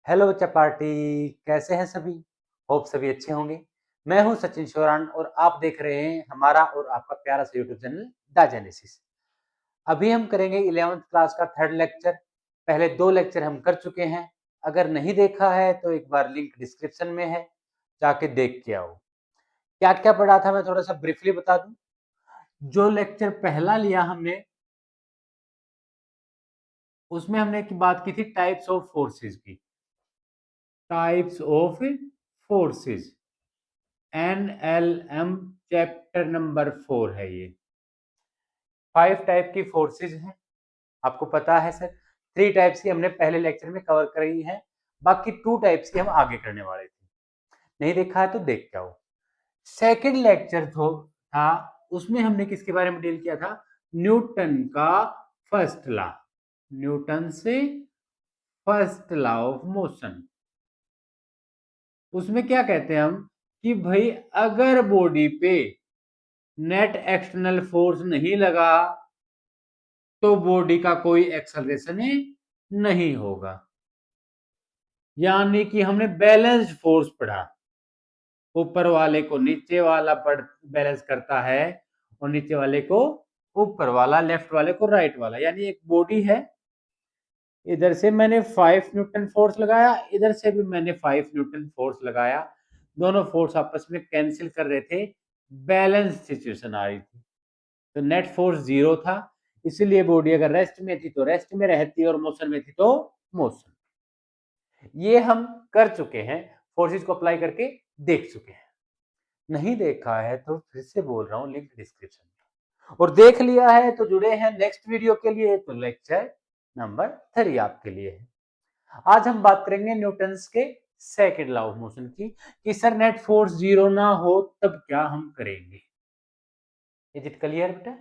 Hello बच्चा party, कैसे हैं सभी? होप सभी अच्छे होंगे। मैं हूं सचिन शोरान और आप देख रहे हैं हमारा और आपका प्यारा सा यूट्यूब चैनल द जेनेसिस। अभी हम करेंगे 11th क्लास का थर्ड लेक्चर। पहले 2 लेक्चर हम कर चुके हैं। अगर नहीं देखा है तो एक बार लिंक डिस्क्रिप्शन में है, जाके देख के आओ। क्या-क्या पढ़ा था मैं थोड़ा-सा ब्रीफली बता दूं। जो लेक्चर पहला लिया हमने, उसमें हमने की बात की थी टाइप्स ऑफ फोर्सेस की। Types of forces, NLM chapter number 4 है ये। 5 टाइप की फोर्सेस हैं, आपको पता है सर। 3 टाइप्स की हमने पहले लेक्चर में कवर करी है, बाकी 2 टाइप्स की हम आगे करने वाले थे। नहीं देखा है तो देख के आओ। सेकेंड लेक्चर जो था, उसमें हमने किसके बारे में डील किया था? न्यूटन का फर्स्ट लॉ। न्यूटन से फर्स्ट लॉ ऑफ मोशन। उसमें क्या कहते हैं हम कि भाई अगर बॉडी पे नेट एक्सटर्नल फोर्स नहीं लगा तो बॉडी का कोई एक्सेलरेशन नहीं होगा। यानी कि हमने बैलेंस्ड फोर्स पढ़ा। ऊपर वाले को नीचे वाला बैलेंस करता है और नीचे वाले को ऊपर वाला, लेफ्ट वाले को राइट वाला। यानी एक बॉडी है, इधर से मैंने 5 न्यूटन फोर्स लगाया, इधर से भी मैंने 5 न्यूटन फोर्स लगाया। दोनों फोर्स आपस में कैंसिल कर रहे थे, बैलेंस सिचुएशन आ रही थी। तो नेट फोर्स 0 था, इसलिए बॉडी अगर रेस्ट में थी तो रेस्ट में रहती और मोशन में थी तो मोशन। ये हम कर चुके हैं, फोर्सेस को अप्लाई करके देख चुके हैं। नहीं देखा है तो फिर से बोल रहा हूं, लिंक डिस्क्रिप्शन में। और देख लिया है तो जुड़े हैं नेक्स्ट वीडियो के लिए, तो लेक्चर नंबर 3 आपके लिए है। आज हम बात करेंगे न्यूटन्स के सेकंड लॉ ऑफ मोशन की, कि सर नेट फोर्स 0 ना हो तब क्या हम करेंगे। इज इट क्लियर बेटा?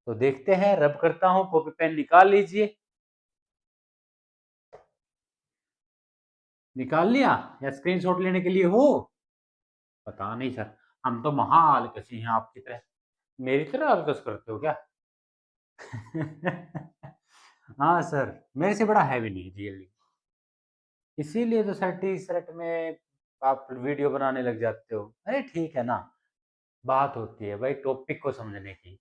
तो देखते हैं, रब करता हूं, कॉपी पेन निकाल लीजिए। निकाल लिया या स्क्रीनशॉट लेने के लिए हो? पता नहीं सर, हम तो महा आलकसी हैं आपकी तरह। मेरी तरह आलकस करते हो क्या? हाँ सर, मेरे से बड़ा हैवी नहीं रियली। इसीलिए तो सर टी शर्ट में आप वीडियो बनाने लग जाते हो। अरे ठीक है ना, बात होती है भाई टॉपिक को समझने की।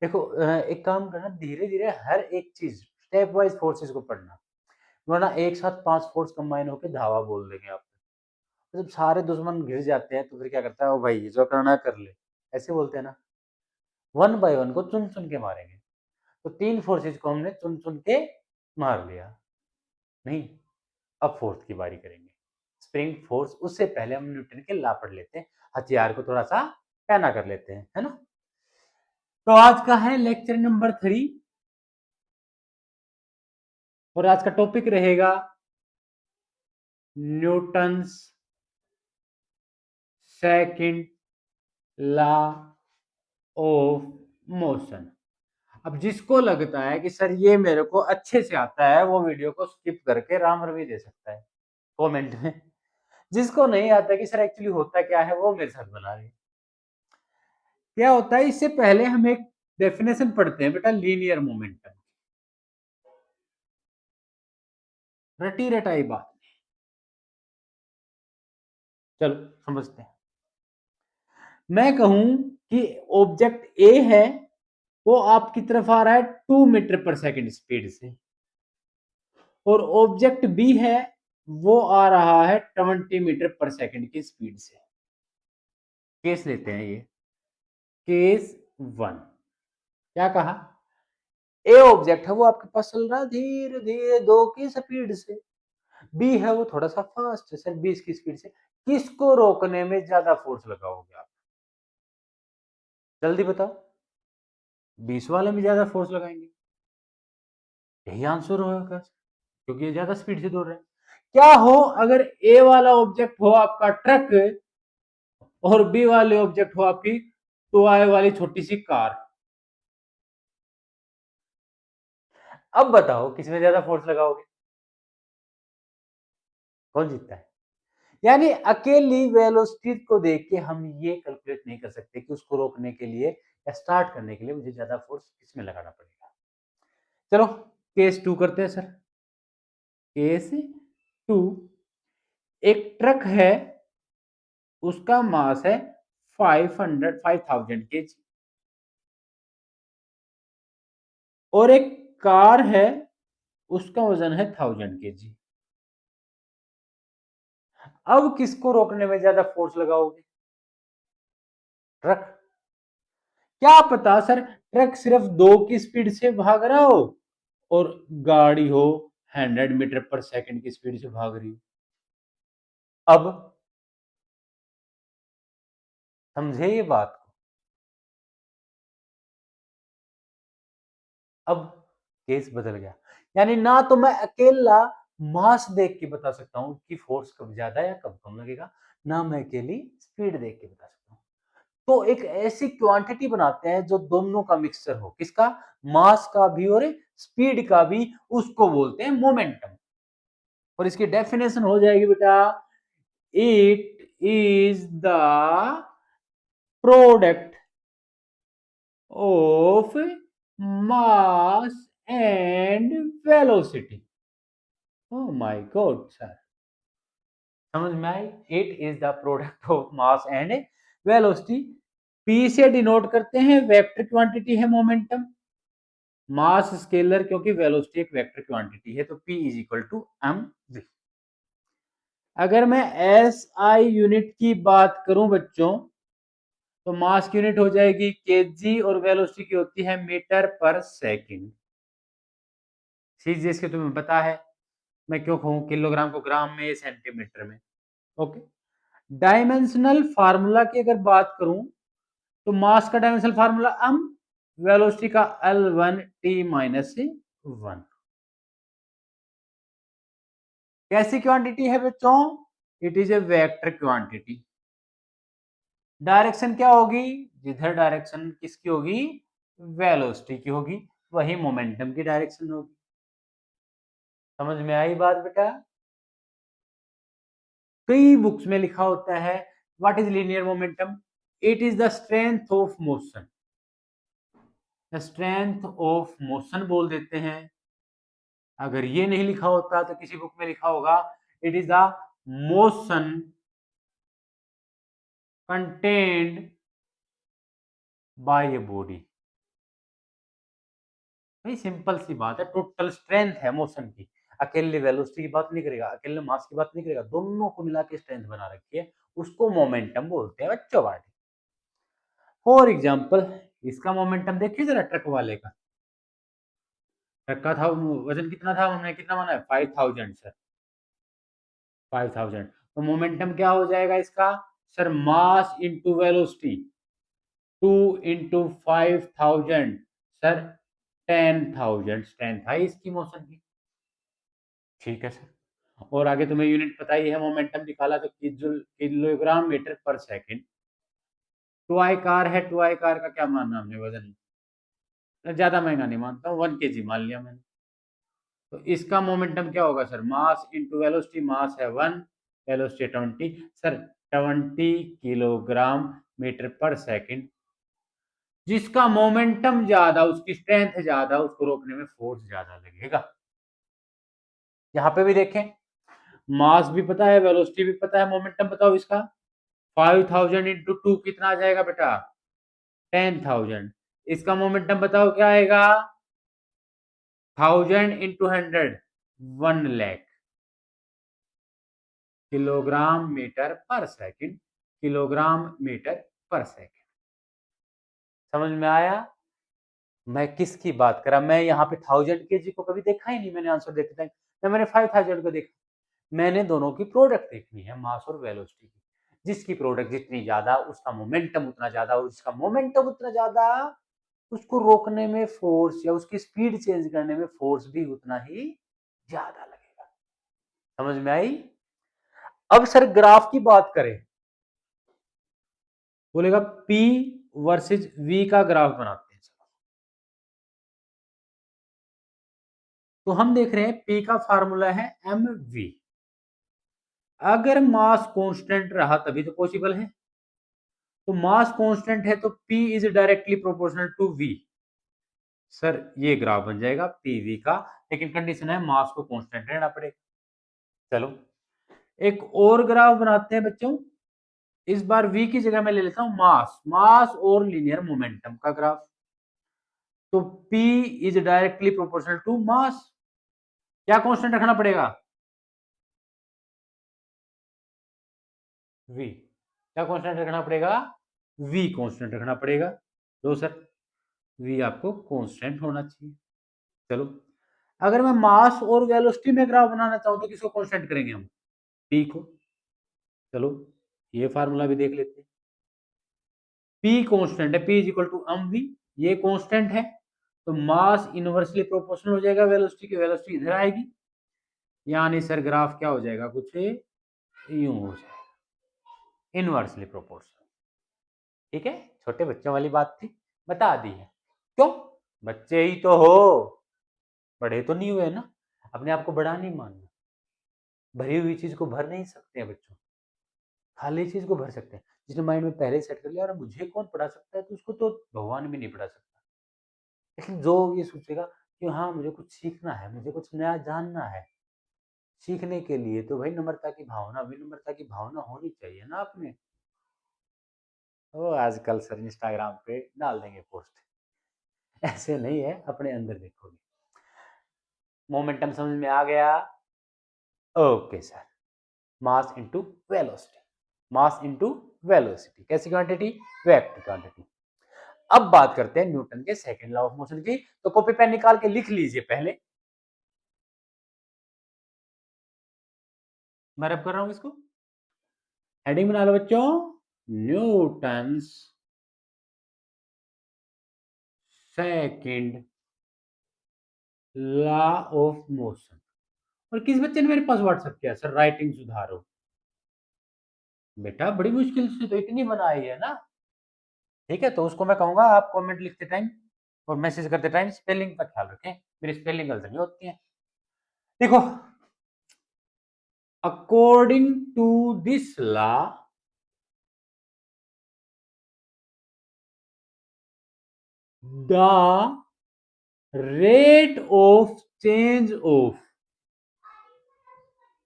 देखो एक काम करना, धीरे धीरे हर एक चीज स्टेप वाइज फोर्सेस को पढ़ना, वरना एक साथ 5 फोर्स कंबाइन होकर धावा बोल देंगे आप। तो जब सारे दुश्मन घिर जाते हैं तो फिर क्या करता है, ओ भाई जो करना कर ले, ऐसे बोलते हैं ना। वन बाय वन को चुन चुन के मारेंगे। तो 3 फोर्सेस को हमने चुन चुन के मार लिया। नहीं, अब फोर्थ की बारी करेंगे, स्प्रिंग फोर्स। उससे पहले हम न्यूटन के लॉ पढ़ लेते हैं, हथियार को थोड़ा सा पैना कर लेते हैं, है ना। तो आज का है लेक्चर नंबर 3 और आज का टॉपिक रहेगा Newton's second law of motion. अब जिसको लगता है कि सर ये मेरे को अच्छे से आता है, वो वीडियो को स्किप करके राम रवि दे सकता है कमेंट में। जिसको नहीं आता कि सर एक्चुअली होता क्या है, वो मेरे साथ बना रहे। क्या होता है, इससे पहले हम एक डेफिनेशन पढ़ते हैं बेटा, लीनियर मोमेंटम। रटी रटाई बात, चलो समझते हैं। मैं कहूं कि ऑब्जेक्ट ए है, वो आपकी तरफ आ रहा है 2 मीटर पर सेकंड स्पीड से, और ऑब्जेक्ट बी है, वो आ रहा है 20 मीटर पर सेकंड की स्पीड से। केस लेते हैं ये, केस 1। क्या कहा? ए ऑब्जेक्ट है, वो आपके पास चल रहा है धीरे धीरे 2 की स्पीड से। बी है, वो थोड़ा सा फास्ट है सर 20 की स्पीड से। किसको रोकने में ज्यादा फोर्स लगाओगे आप? जल्दी बताओ। 20 वाले में ज्यादा फोर्स लगाएंगे, यही आंसर होगा, क्योंकि ये ज्यादा स्पीड से दौड़ रहा है। क्या हो अगर ए वाला ऑब्जेक्ट हो आपका ट्रक, और बी वाले ऑब्जेक्ट हो आपकी टॉय वाली छोटी सी कार? अब बताओ किसमें ज्यादा फोर्स लगाओगे, कौन जीतता है? यानी अकेली वेलोसिटी को देख के हम ये कैलकुलेट नहीं कर सकते कि उसको रोकने के लिए या स्टार्ट करने के लिए मुझे ज्यादा फोर्स किसमें लगाना पड़ेगा। चलो केस 2 करते हैं सर। केस टू एक ट्रक है, उसका मास है 5000 केजी, और एक कार है, उसका वजन है 1000 केजी। अब किसको रोकने में ज्यादा फोर्स लगाओगे? ट्रक। क्या पता सर ट्रक सिर्फ 2 की स्पीड से भाग रहा हो और गाड़ी हो 100 मीटर पर सेकंड की स्पीड से भाग रही हो। अब समझे ये बात को? अब केस बदल गया। यानी ना तो मैं अकेला मास देख के बता सकता हूं कि फोर्स कब ज्यादा या कब कम लगेगा, ना मैं अकेली स्पीड देख के बता सकता हूं। तो एक ऐसी क्वांटिटी बनाते हैं जो दोनों का मिक्सचर हो, किसका? मास का भी और स्पीड का भी, उसको बोलते हैं मोमेंटम। और इसकी डेफिनेशन हो जाएगी बेटा, it is the product of mass and velocity. Oh my god sir, समझ में आई? It is the product of mass and velocity. P से डिनोट करते हैं, वेक्टर क्वांटिटी है मोमेंटम, मास स्केलर क्योंकि वेलोसिटी एक वेक्टर क्वांटिटी है, तो P is equal to M V. अगर मैं एस आई यूनिट की बात करूं बच्चों, तो मास की यूनिट हो जाएगी केजी और वेलोसिटी की होती है मीटर पर सेकंड। सीजीएस के तुम्हें पता है मैं क्यों कहूं किलोग्राम को ग्राम में, सेंटीमीटर में। ओके। डायमेंशनल फार्मूला की अगर बात करूं, तो मास का डायमेंशनल फार्मूला m, वेलोसिटी का L1t-1। कैसी क्वांटिटी है बच्चों? It is a vector quantity. Direction क्या होगी? जिधर डायरेक्शन किसकी होगी? वेलोसिटी की होगी, वही मोमेंटम की डायरेक्शन होगी। समझ में आई बात बेटा? कई बुक्स में लिखा होता है what is linear momentum? It is the strength of motion, strength of motion बोल देते हैं। अगर ये नहीं लिखा होता तो किसी बुक में लिखा होगा it is the motion contained by a body. भाई सिंपल सी बात है, टोटल स्ट्रेंथ है मोशन की। अकेले वेलोसिटी की बात नहीं करेगा, अकेले मास की बात नहीं करेगा, दोनों को मिला के स्ट्रेंथ बना रखी है, उसको मोमेंटम बोलते हैं बच्चों। बात फॉर एग्जाम्पल, इसका मोमेंटम देखिए जरा ट्रक वाले का। ट्रक का था वजन कितना था, हमने कितना माना है? 5000 सर, 5000। तो मोमेंटम क्या हो जाएगा इसका? Sir mass into velocity, 2 × 5000 sir 10,000 strength है इसकी मोशन की। ठीक है सर। और आगे तुम्हें यूनिट पता ही है, मोमेंटम निकाला तो किलोग्राम मीटर पर सेकंड। टॉय कार है, टॉय कार का क्या मानना हमने वजन? ज्यादा महंगा नहीं मानता हूँ, 1 kg मान लिया मैंने। तो इसका मोमेंटम क्या होगा सर? मास इंटू वेलोसिटी, मास है 1, वेलोसिटी 20 सर, 20 kg/मीटर/सेकंड। जिसका मोमेंटम ज्यादा, उसकी स्ट्रेंथ ज्यादा, उसको रोकने में फोर्स ज्यादा लगेगा। यहाँ पे भी देखें, मास भी पता है, वेलोसिटी भी पता है, मोमेंटम बताओ इसका। 5000 इंटू 2 कितना आ जाएगा बेटा? 10,000। इसका मोमेंटम बताओ क्या आएगा? 1000 × 100 1 लाख किलोग्राम/मीटर/सेकंड, किलोग्राम/मीटर/सेकंड। समझ में आया? मैं किसकी बात करा? मैं यहाँ पे 1000 kg को कभी देखा ही नहीं मैंने आंसर देखते टाइम, मैंने 5000 को देखा। मैंने दोनों की प्रोडक्ट देखनी है, मास और वेलोसिटी की। जिसकी प्रोडक्ट जितनी ज्यादा उसका मोमेंटम उतना ज्यादा, और जिसका मोमेंटम उतना ज्यादा उसको रोकने में फोर्स या उसकी स्पीड चेंज करने में फोर्स भी उतना ही ज्यादा लगेगा। समझ में आई? अब सर ग्राफ की बात करें, बोलेगा P वर्सेस V का ग्राफ बनाते हैं। तो हम देख रहे हैं P का फार्मूला है mv। अगर मास कांस्टेंट रहा तभी तो पॉसिबल है। तो मास कांस्टेंट है तो P is directly proportional to V। Sir ये ग्राफ बन जाएगा PV का, लेकिन कंडीशन है मास को कांस्टेंट रहना पड़ेगा। चलो एक और ग्राफ बनाते हैं बच्चों। इस बार v की जगह मैं ले लेता हूं मास और लीनियर मोमेंटम का ग्राफ। तो p is directly proportional to mass. क्या कांस्टेंट रखना पड़ेगा? v। क्या कांस्टेंट रखना पड़ेगा? v कांस्टेंट रखना पड़ेगा। तो सर v आपको कांस्टेंट होना चाहिए। चलो अगर मैं मास और वेलोसिटी में ग्राफ बनाना चाहूं तो किसको कांस्टेंट करेंगे हम? p को। चलो ये फार्मूला भी देख लेते हैं। p कांस्टेंट है, p is equal to mv। ये कांस्टेंट है तो मास इनवर्सली प्रोपोर्शनल हो जाएगा वेलोसिटी की। वेलोसिटी इधर आएगी, यानी सर ग्राफ क्या हो जाएगा? कुछ यूं हो जाएगा, इनवर्सली प्रोपोर्शनल। ठीक है, छोटे बच्चों वाली बात थी, बता दी है। क्यों? बच्चे ही तो हो, बड़े तो नहीं हुए ना। अपने आप को बड़ा नहीं मानना। भरी हुई चीज को भर नहीं सकते हैं बच्चों, खाली चीज को भर सकते हैं। जिसने माइंड में पहले ही सेट कर लिया और मुझे कौन पढ़ा सकता है, तो उसको तो भगवान भी नहीं पढ़ा सकता। लेकिन जो ये सोचेगा कि हाँ मुझे कुछ सीखना है, मुझे कुछ नया जानना है, सीखने के लिए तो भाई नम्रता की भावना, विनम्रता की भावना होनी चाहिए ना अपने। वो आजकल सर इंस्टाग्राम पे डाल देंगे पोस्ट, ऐसे नहीं है, अपने अंदर देखोगे। मोमेंटम समझ में आ गया? Okay sir. Mass into velocity, mass into velocity कैसी क्वांटिटी? Vector quantity. अब बात करते हैं न्यूटन के सेकंड लॉ ऑफ मोशन की। तो कॉपी पेन निकाल के लिख लीजिए पहले। मैं रब कर रहा हूं इसको, हेडिंग बना लो बच्चों, Newton's second law of motion. और किस बच्चे ने मेरे पास व्हाट्सएप किया? सर राइटिंग सुधारो। बेटा बड़ी मुश्किल से तो इतनी बनाई है ना। ठीक है, तो उसको मैं कहूंगा आप कमेंट लिखते टाइम और मैसेज करते टाइम स्पेलिंग का ख्याल रखें, मेरी स्पेलिंग गलत नहीं होती है। देखो, according to this law, the rate of change of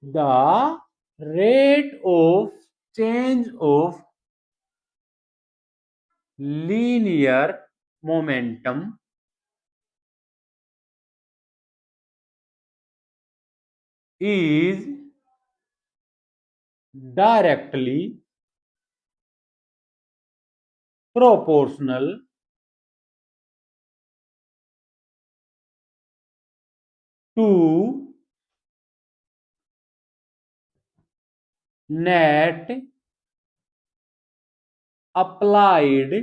the rate of change of linear momentum is directly proportional to net applied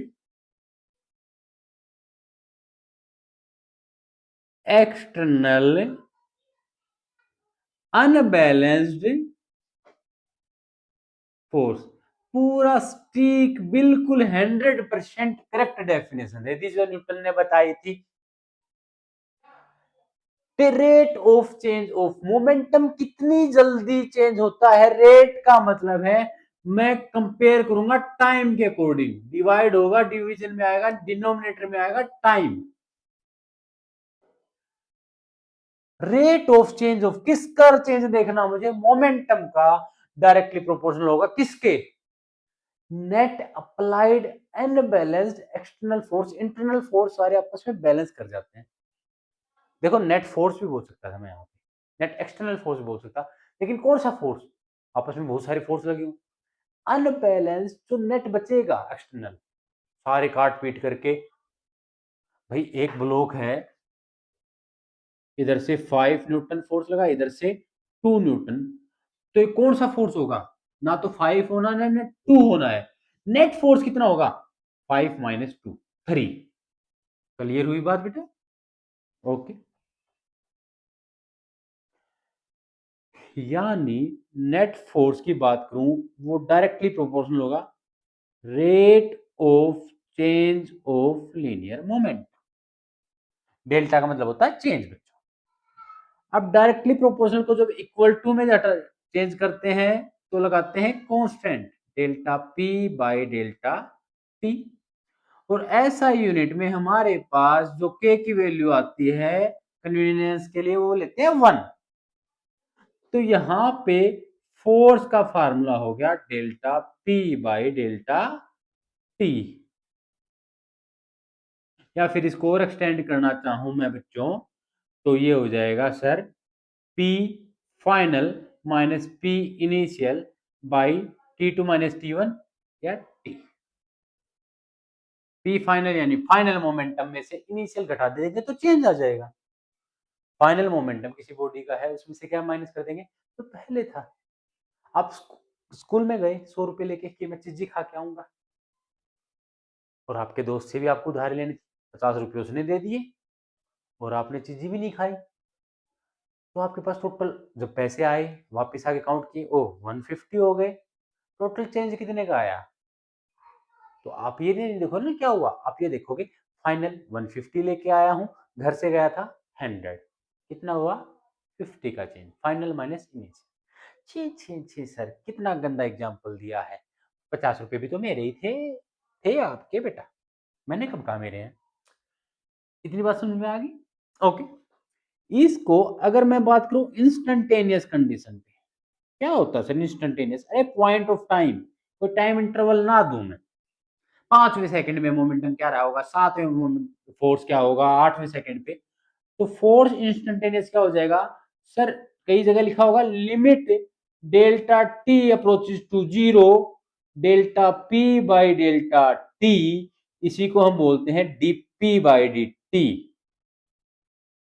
external unbalanced force. पूरा स्टीक बिल्कुल 100% करेक्ट डेफिनेशन है थी जो न्यूटन ने बताई थी। Rate of change of momentum कितनी जल्दी चेंज होता है, रेट का मतलब है मैं कंपेयर करूंगा टाइम के अकॉर्डिंग, डिवाइड होगा, डिवीजन में आएगा, डिनोमिनेटर में आएगा time. Rate of change of किसका चेंज देखना मुझे? मोमेंटम का डायरेक्टली प्रोपोर्शनल होगा किसके? Net applied unbalanced external force. Internal force सारे आपस में बैलेंस कर जाते हैं। देखो नेट फोर्स भी बोल सकता था मैं यहाँ पे, नेट एक्सटर्नल फोर्स बोल सकता, लेकिन कौन सा फोर्स? आपस में बहुत सारे फोर्स लगे हुए, अनबैलेंस्ड जो नेट बचेगा एक्सटर्नल, सारे काट पीट करके। भाई एक ब्लॉक है, इधर से 5 न्यूटन फोर्स लगा, इधर से 2 न्यूटन, तो ये कौन सा फोर्स होगा? ना तो 5 होना ना 2 होना है। नेट फोर्स कितना होगा? 5 माइनस 2, 3। क्लियर हुई बात बेटा? ओके। यानी नेट फोर्स की बात करूं वो डायरेक्टली प्रोपोर्शनल होगा rate of change of linear moment. Delta का मतलब होता है चेंज बच्चों। अब डायरेक्टली प्रोपोर्शनल को जब इक्वल टू में चेंज करते हैं तो लगाते हैं constant delta P by delta T. और ऐसा यूनिट में हमारे पास जो के की वैल्यू आती है कन्वीनियंस के लिए वो लेते हैं 1। तो यहाँ पे फोर्स का फार्मूला हो गया delta P by delta T. या फिर इसको और एक्सटेंड करना चाहूं मैं बच्चों, तो ये हो जाएगा sir P final minus P initial by T2 minus T1 या T। P फाइनल यानी फाइनल मोमेंटम में से इनिशियल घटा देंगे तो चेंज आ जाएगा। फाइनल मोमेंटम किसी बॉडी का है, उसमें से क्या माइनस कर देंगे, तो पहले था। आप स्कूल में गए 100 रुपए लेके कि मैं चीजी खा के आऊंगा, और आपके दोस्त से भी आपको उधार लेनी थी, 50 रुपए उसने दे दिए और आपने चीजी भी नहीं खाई, तो आपके पास टोटल जब पैसे आए वापस आके काउंट किए, ओ 150 हो गए। टोटल चेंज कितने का आया? तो आप ये नहीं देखो ना क्या हुआ, आप ये देखोगे फाइनल 150 लेके आया हूं, घर से गया था 100, कितना हुआ 50 का चेंज, फाइनल माइनस इनिशियल। छी छी छी सर, कितना गंदा एग्जाम्पल दिया है। 50 रुपए भी तो मेरे ही थे आपके बेटा, मैंने कब कहा मेरे हैं। इतनी बात समझ में आ गई? ओके। इसको अगर मैं बात करूं इंस्टेंटेनियस कंडीशन पे, क्या होता है सर इंस्टेंटेनियस? अरे पॉइंट ऑफ टाइम, कोई टाइम इंटरवल ना दूं मैं, 5वें सेकंड में मोमेंटम क्या रहा होगा, 7वें फोर्स क्या होगा 8वें सेकंड पे, तो फोर्स इंस्टेंटेनियस क्या हो जाएगा सर? कई जगह लिखा होगा limit delta T approaches to zero delta P by delta T, इसी को हम बोलते हैं डीपी बाई डी टी।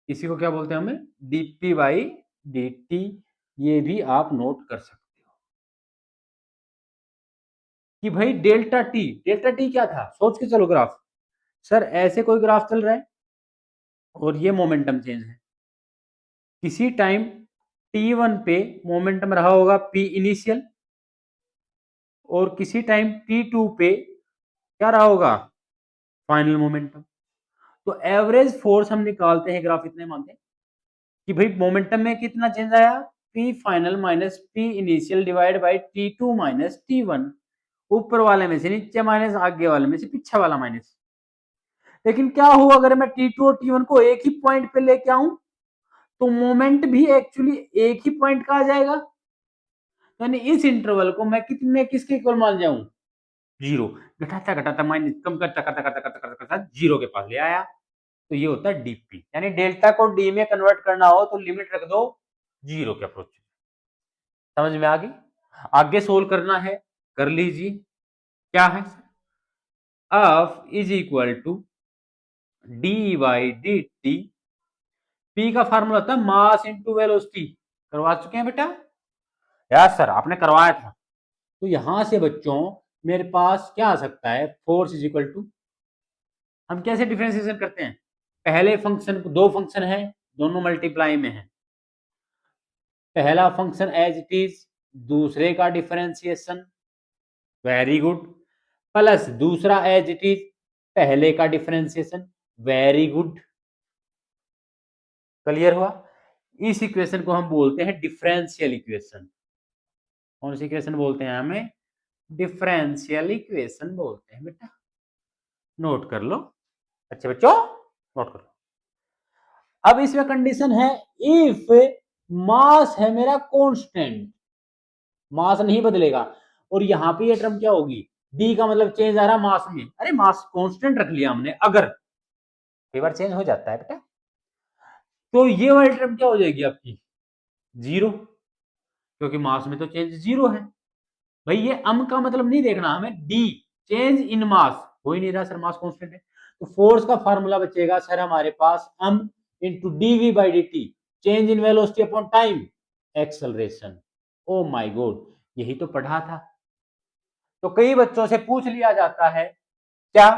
इसी को क्या बोलते हैं हमें? DP by D T. ये भी आप नोट कर सकते हो कि भाई डेल्टा टी क्या था, सोच के चलो ग्राफ। सर ऐसे कोई ग्राफ चल रहा है और ये मोमेंटम चेंज है, किसी टाइम T1 पे मोमेंटम रहा होगा P इनिशियल, और किसी टाइम T2 पे क्या रहा होगा, फाइनल मोमेंटम। तो एवरेज फोर्स हम निकालते हैं, ग्राफ इतने मानते हैं कि भाई मोमेंटम में कितना चेंज आया, P final minus P initial divide by T2 minus T1, ऊपर वाले में से नीचे माइनस, आगे वाले में से पीछे वाला माइनस। लेकिन क्या हुआ अगर मैं T2 और T1 को एक ही पॉइंट पे लेके आऊं, तो मोमेंट भी एक्चुअली एक ही पॉइंट का आ जाएगा, यानी इस इंटरवल को मैं कितने किसके इक्वल मान जाऊं, जीरो। घटाता घटाता माइनस, कम करता करता करता करता करता करता जीरो के पास ले आया, तो ये होता है डीपी। यानी डेल्टा को डी में कन्वर्ट करना हो तो लिमिट रख दो जीरो के अप्रोच। समझ में आ गई? आगे सोल्व करना है, कर लीजिए। क्या है, F is equal to D by D T, P का फार्मूला था मास इंटू वेलोसिटी, करवा चुके हैं बेटा? यार सर आपने करवाया था। तो यहां से बच्चों मेरे पास क्या आ सकता है, फोर्स इज इक्वल टू, हम कैसे डिफरेंशिएशन करते हैं, पहले फंक्शन, दो फंक्शन है दोनों मल्टीप्लाई में है, पहला फंक्शन एज इट इज, दूसरे का डिफरेंशिएशन, वेरी गुड, प्लस दूसरा एज इट इज, पहले का डिफरेंशिएशन, वेरी गुड। क्लियर हुआ? इस इक्वेशन को हम बोलते हैं डिफरेंशियल इक्वेशन। कौन सी इक्वेशन बोलते हैं हमें? डिफरेंशियल इक्वेशन बोलते हैं बेटा, नोट कर लो। अच्छे बच्चों नोट कर लो। अब इसमें कंडीशन है, इफ मास है मेरा कांस्टेंट, मास नहीं बदलेगा, और यहां पे ये टर्म क्या होगी, डी का मतलब चेंज आ रहा मास में, अरे मास कांस्टेंट रख लिया हमने, अगर कई बार चेंज हो जाता है बेटा, तो ये वाली टर्म क्या हो जाएगी आपकी, जीरो, क्योंकि मास में तो चेंज जीरो है। भाई ये अम का मतलब नहीं देखना हमें, डी चेंज इन मास हो ही नहीं रहा सर, मास कांस्टेंट है, तो फोर्स का फार्मूला बचेगा सर हमारे पास um into D V by D T, change in velocity upon time acceleration. Oh my god, यही तो पढ़ा था। तो कई बच्चों से पूछ लिया जाता है क्या,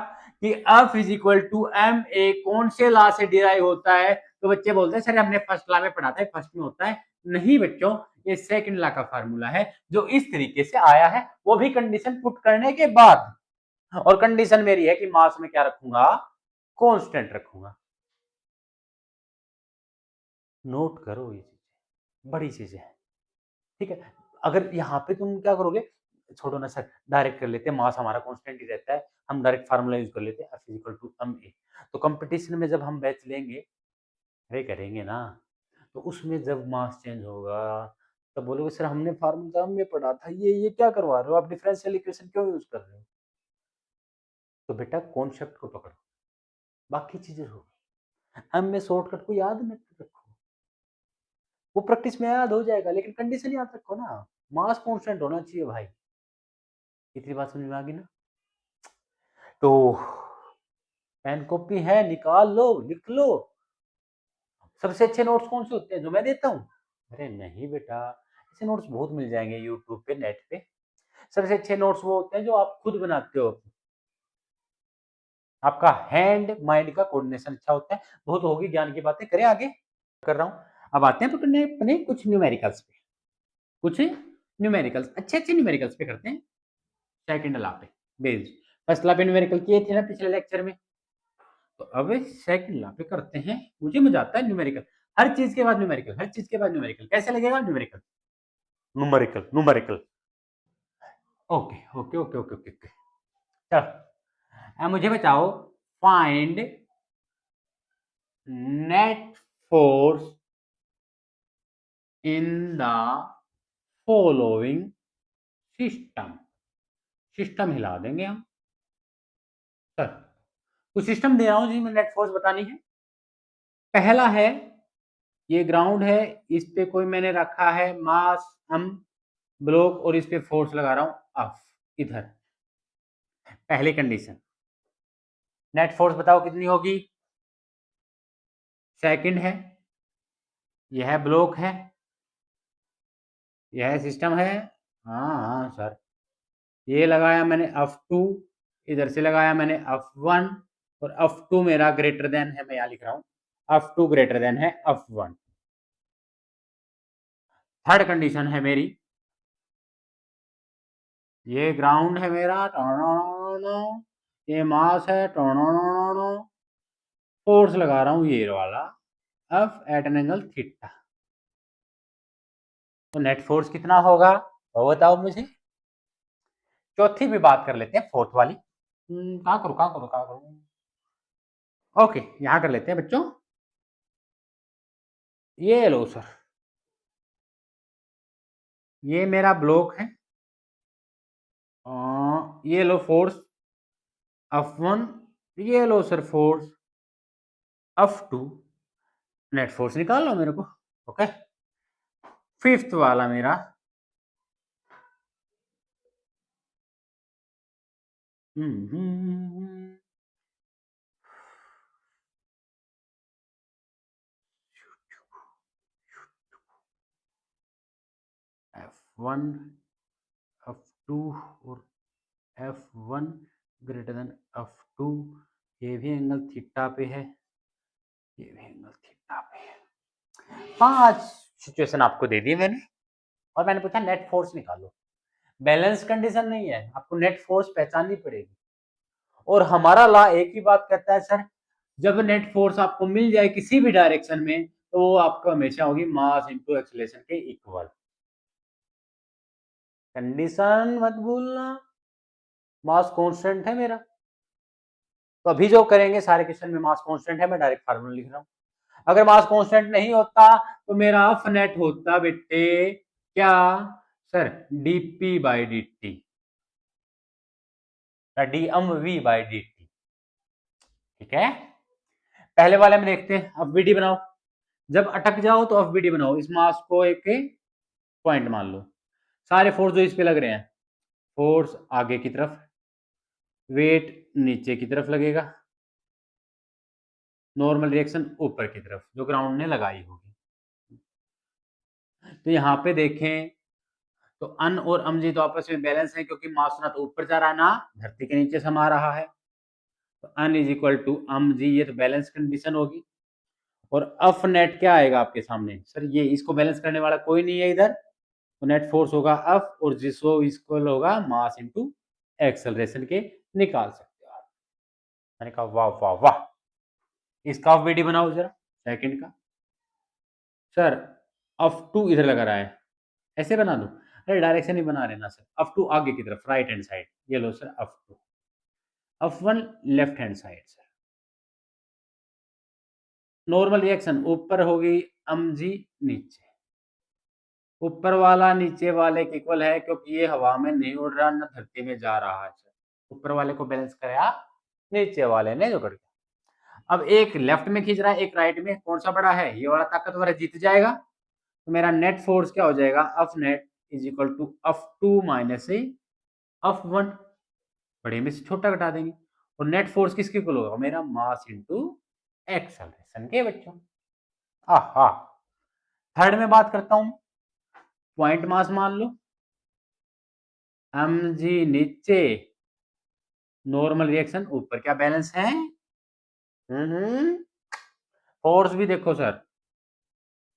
कि F is equal to M A कौन से लॉ से डिराइव होता है, तो बच्चे बोलते हैं सर हमने फर्स्ट लॉ में पढ़ा था, फर्स्ट में होता है। नहीं बच्चों, ये सेकंड लॉ का फार्मूला है, जो इस तरीके से आया है, वो भी कंडीशन पुट करने के बाद, और कंडीशन मेरी है कि मास में क्या रखूंगा, कांस्टेंट रखूंगा। नोट करो, ये चीजें बड़ी चीजें हैं, ठीक है। अगर यहाँ पे तुम क्या करोगे, छोड़ो ना सर, डायरेक्ट कर लेते हैं, मास हमारा कांस्टेंट ही रहता है, हम डायरेक्ट फार्मूला यूज कर लेते हैं, F equal to M A. तो कंपटीशन में जब हम बैच लेंगे, अरे करेंगे ना, तो उसमें जब मास चेंज होगा तो बोलोगे सर हमने फार्मूला में पढ़ा था, ये क्या करवा रहे हो आप, डिफरेंशियल इक्वेशन क्यों यूज कर रहे हो? तो बेटा कॉन्सेप्ट को पकड़ो, बाकी चीजें होगी। हम में शॉर्टकट को याद मत रखो, वो प्रैक्टिस में याद हो जाएगा, लेकिन कंडीशन याद रखो ना, मास कांस्टेंट होना चाहिए भाई। इतनी बात समझ में आ गई ना? तो पेन कॉपी है, निकाल लो, लिख लो। सबसे अच्छे नोट्स कौन से होते हैं, जो मैं देता हूँ? अरे नहीं बेटा, ऐसे नोट्स बहुत मिल जाएंगे यूट्यूब पे, नेट पे। सबसे अच्छे नोट्स वो होते हैं जो आप खुद बनाते हो, आपका हैंड माइंड का कोऑर्डिनेशन अच्छा होता है। बहुत होगी ज्ञान की बातें, करें आगे कर रहा हूँ। अब आते हैं पकड़ने अपने कुछ न्यूमेरिकल्स पे, कुछ न्यूमेरिकल्स, अच्छे अच्छे न्यूमेरिकल्स पे करते हैं। सेकंड लॉ पे बेस्ड, फर्स्ट लॉ पे न्यूमेरिकल किए थे ना पिछले लेक्चर में, तो अब सेकंड लॉ पे करते हैं। मुझे मजा आता है न्यूमेरिकल, हर चीज के बाद न्यूमेरिकल, हर चीज के बाद न्यूमेरिकल। कैसे लगेगा numerical? Numerical numerical. Okay okay okay okay okay okay. चलो अब मुझे बताओ, find net force in the following system. System हिला देंगे हम सर, कुछ सिस्टम दे रहा हूं जिसमें नेट फोर्स बतानी है। पहला है, ये ग्राउंड है, इस पे कोई मैंने रखा है मास हम ब्लॉक, और इस पे फोर्स लगा रहा हूं एफ इधर। पहली कंडीशन, नेट फोर्स बताओ कितनी होगी? सेकंड है, यह ब्लॉक है, यह सिस्टम है। हाँ हाँ सर, ये लगाया मैंने F2, इधर से लगाया मैंने F1, और F2 मेरा ग्रेटर देन है, मैं यहाँ लिख रहा हूँ F2 ग्रेटर देन है F1। थर्ड कंडीशन है मेरी, ये ग्राउंड है मेरा, ये मास है, फोर्स लगा रहा हूँ ये वाला F at an angle theta. तो नेट फोर्स कितना होगा वो बताओ मुझे। चौथी भी बात कर लेते हैं, फोर्थ वाली। कहाँ करूँ? ओके, यहां कर लेते हैं बच्चों। ये लो सर, ये मेरा ब्लॉक है, ये लो फोर्स F1, ये लो sir force F2। Net force निकाल लो मेरे को। ओके, फिफ्थ वाला मेरा, F1 F2 और F1 ग्रेटर देन F2। ये भी एंगल थीटा पे है, ये भी एंगल थीटा पे है। 5 सिचुएशन आपको दे दिए मैंने, और मैंने पूछा नेट फोर्स निकालो। बैलेंस कंडीशन नहीं है, आपको नेट फोर्स पहचाननी पड़ेगी। और हमारा लॉ एक ही बात कहता है सर, जब नेट फोर्स आपको मिल जाए किसी भी डायरेक्शन में, तो वो आपको हमेशा होगी मास इनटू एक्सीलरेशन के इक्वल। कंडीशन मत भूलना, मास कांस्टेंट है मेरा। तो अभी जो करेंगे सारे क्वेश्चन में मास कांस्टेंट है, मैं डायरेक्ट फार्मूला लिख रहा हूं। अगर मास कांस्टेंट नहीं होता तो मेरा एफ नेट होता बेटे क्या sir, DP by D T, D M V by D T. ठीक है, पहले वाले में देखते हैं, अब वीडी बनाओ। जब अटक जाओ तो एफ बनाओ, इस मास को एक पॉइंट मान लो। सारे फोर्स जो इस पे लग रहे हैं, फोर्स आगे की तरफ, वेट नीचे की तरफ लगेगा, नॉर्मल रिएक्शन ऊपर की तरफ जो ग्राउंड ने लगाई होगी। तो यहाँ पे देखें तो अन और अम जी तो आपस में बैलेंस है, क्योंकि मास ना तो ऊपर जा रहा है ना धरती के नीचे समा रहा है। तो अन इज इक्वल टू अम जी, ये तो बैलेंस कंडीशन होगी। और अफ नेट क्या आएगा आपके सामने सर, ये इसको बैलेंस करने वाला कोई नहीं है इधर, तो नेट फोर्स होगा अफ, और जिसको इक्वल होगा मास इनटू एक्सेलरेशन के, निकाल सकते हो आप। मैंने कहा वाह वाह वाह, इसका ऑफ बीडी बनाओ जरा सेकंड का। सर अफ टू इधर लगा रहा है, ऐसे बना दो? अरे डायरेक्शन ही बना रहे ना सर, अफ टू आगे की तरफ राइट हैंड साइड, ये लो sir F two, F one left hand side sir. Normal reaction ऊपर होगी, अम जी नीचे, ऊपर वाला नीचे वाले के इक्वल है क्योंकि ये हवा में नहीं उड़ रहा ना धरती में जा रहा है। ऊपर वाले को बैलेंस कराया नीचे वाले ने जो कर दिया। अब एक लेफ्ट में खींच रहा है एक राइट में, कौन सा बड़ा है? ये वाला ताकतवर है, जीत जाएगा। तो मेरा नेट फोर्स क्या हो जाएगा? F net is equal to F two minus F one, बड़े में से छोटा घटा देंगे। और नेट फोर्स किसके इक्वल होगा? मेरा मास इंटू एक्सेलरेशन के बच्चों। आहा, थर्ड में बात करता हूं, पॉइंट मास मान लो mg नीचे, नॉर्मल रिएक्शन ऊपर, क्या बैलेंस है? फोर्स भी देखो सर,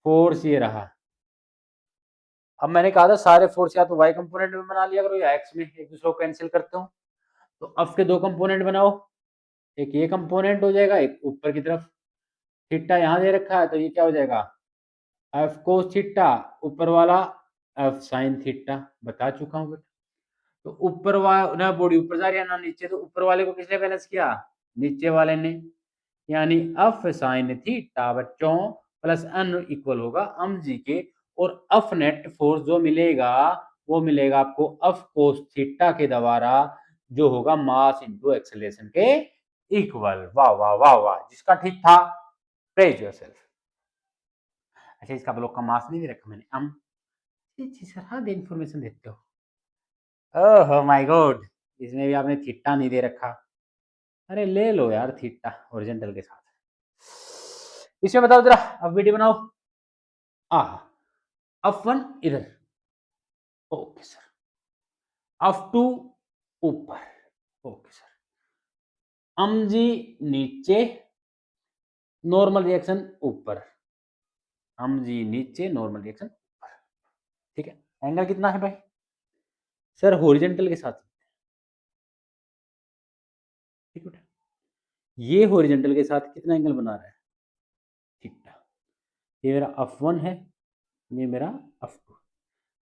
फोर्स ये रहा। अब मैंने कहा था सारे फोर्स या तो वाई कंपोनेंट में बना लिया करो या एक्स में, एक दूसरे को कैंसिल करते हो। तो अब के दो कंपोनेंट बनाओ, एक ये कंपोनेंट हो जाएगा, एक ऊपर की तरफ। थीटा यहाँ दे रखा है तो ये क्या हो जाएगा? एफ कोस थीटा, ऊपर वाला एफ साइन थीटा, बता चुका हूँ बेटा। तो ऊपर वाला ना बॉडी ऊपर जा रही है ना नीचे, तो ऊपर वाले को किसने बैलेंस किया? नीचे वाले ने। यानी एफ साइन थीटा बच्चों प्लस एन इक्वल होगा एम जी के, और एफ नेट फोर्स जो मिलेगा वो मिलेगा आपको एफ कोस थीटा के द्वारा, जो होगा मास इनटू एक्सेलरेशन के इक्वल। वाह वाह वाह वाह, जिसका ठीक था प्रेज योरसेल्फ। अच्छा, इसका ब्लॉक का मास नहीं दे रखा मैंने, एम। सर हाँ दे इंफॉर्मेशन देते हो। ओह माय गॉड, इसमें भी आपने थीटा नहीं दे रखा। अरे ले लो यार थीटा ओरिजेंटल के साथ। इसमें बताओ जरा, अब वीडियो बनाओ। अफ वन इधर, ओके सर। अफ टू ऊपर, ओके सर। जी नीचे, नॉर्मल रिएक्शन ऊपर। जी नीचे, नॉर्मल रिएक्शन ऊपर। ठीक है, एंगल कितना है भाई? सर हॉरिजॉन्टल के साथ। ठीक है, ये हॉरिजॉन्टल के साथ कितना एंगल बना रहा है? थीटा। ये मेरा अफ वन है, ये मेरा अफ टू।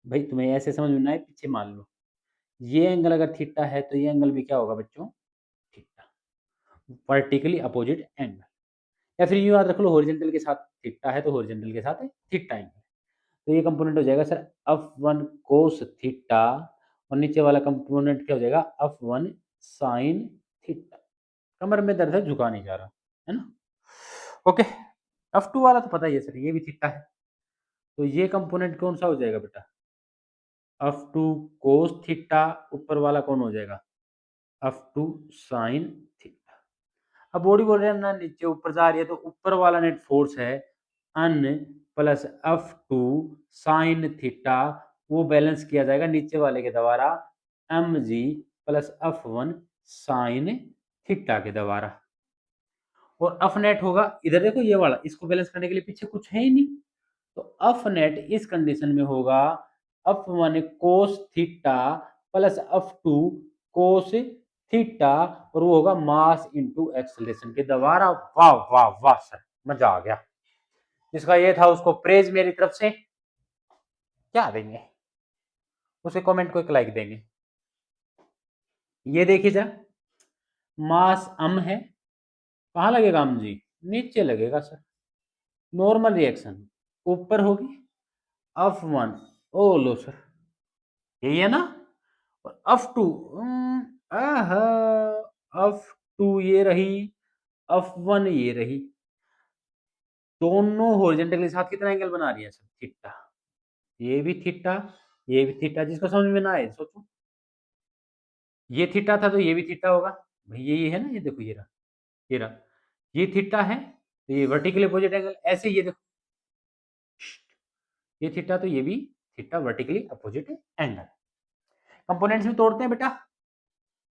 भाई तुम्हें ऐसे समझ में ना आए पीछे मान लो, ये एंगल अगर थीटा है तो ये एंगल भी क्या होगा बच्चों? Theta, vertically opposite angle. या फिर यूं याद रख लो, हॉरिजॉन्टल के साथ थीटा है तो हॉरिजॉन्टल के साथ है थीटा एंगल। तो ये कंपोनेंट हो जाएगा sir F one cos theta, और नीचे वाला कंपोनेंट क्या हो जाएगा? F one sine theta. कमर में दर्द है, झुका नहीं जा रहा है ना। ओके, एफ टू वाला तो पता ही है सर, ये भी थीटा है। तो ये कंपोनेंट कौन सा हो जाएगा बेटा? एफ टू कोस थीटा, ऊपर वाला कौन हो जाएगा? F two sine theta. अब बॉडी बोल रहे हैं ना नीचे ऊपर जा रही है, तो ऊपर वाला नेट फोर्स है N plus F two sine theta, वो बैलेंस किया जाएगा नीचे वाले के द्वारा M G plus F one sine theta के द्वारा। और एफ नेट होगा इधर, देखो ये वाला, इसको बैलेंस करने के लिए पीछे कुछ है ही नहीं। तो एफ नेट इस कंडीशन में होगा F one cos theta plus F to cos theta, और वो होगा मास इनटू एक्सेलरेशन के द्वारा। वाह वाह वाह सर, मजा आ गया। जिसका ये था उसको प्रेज मेरी तरफ से क्या देंगे? उसे कमेंट को एक लाइक देंगे। ये देखिए जरा, मास अम है, कहां लगेगा अम जी? नीचे लगेगा सर। नॉर्मल रिएक्शन ऊपर होगी, एफ वन, ओ लो सर, यही है ना। और एफ टू, एफ टू ये रही, एफ वन ये रही, दोनों हॉरिजॉन्टल के साथ कितना एंगल बना रही है सर? थीटा। ये भी थीटा, ये भी थीटा। जिसको समझ में ना आए सोचो, ये थीटा था तो ये भी थीटा होगा भाई, ये है ना, ये देखो ये रहा, ये रहा, ये थीटा है तो ये वर्टिकली अपोजिट एंगल। ऐसे ये देखो, ये थीटा तो ये भी theta, vertically opposite angle. Components में तोड़ते हैं बेटा,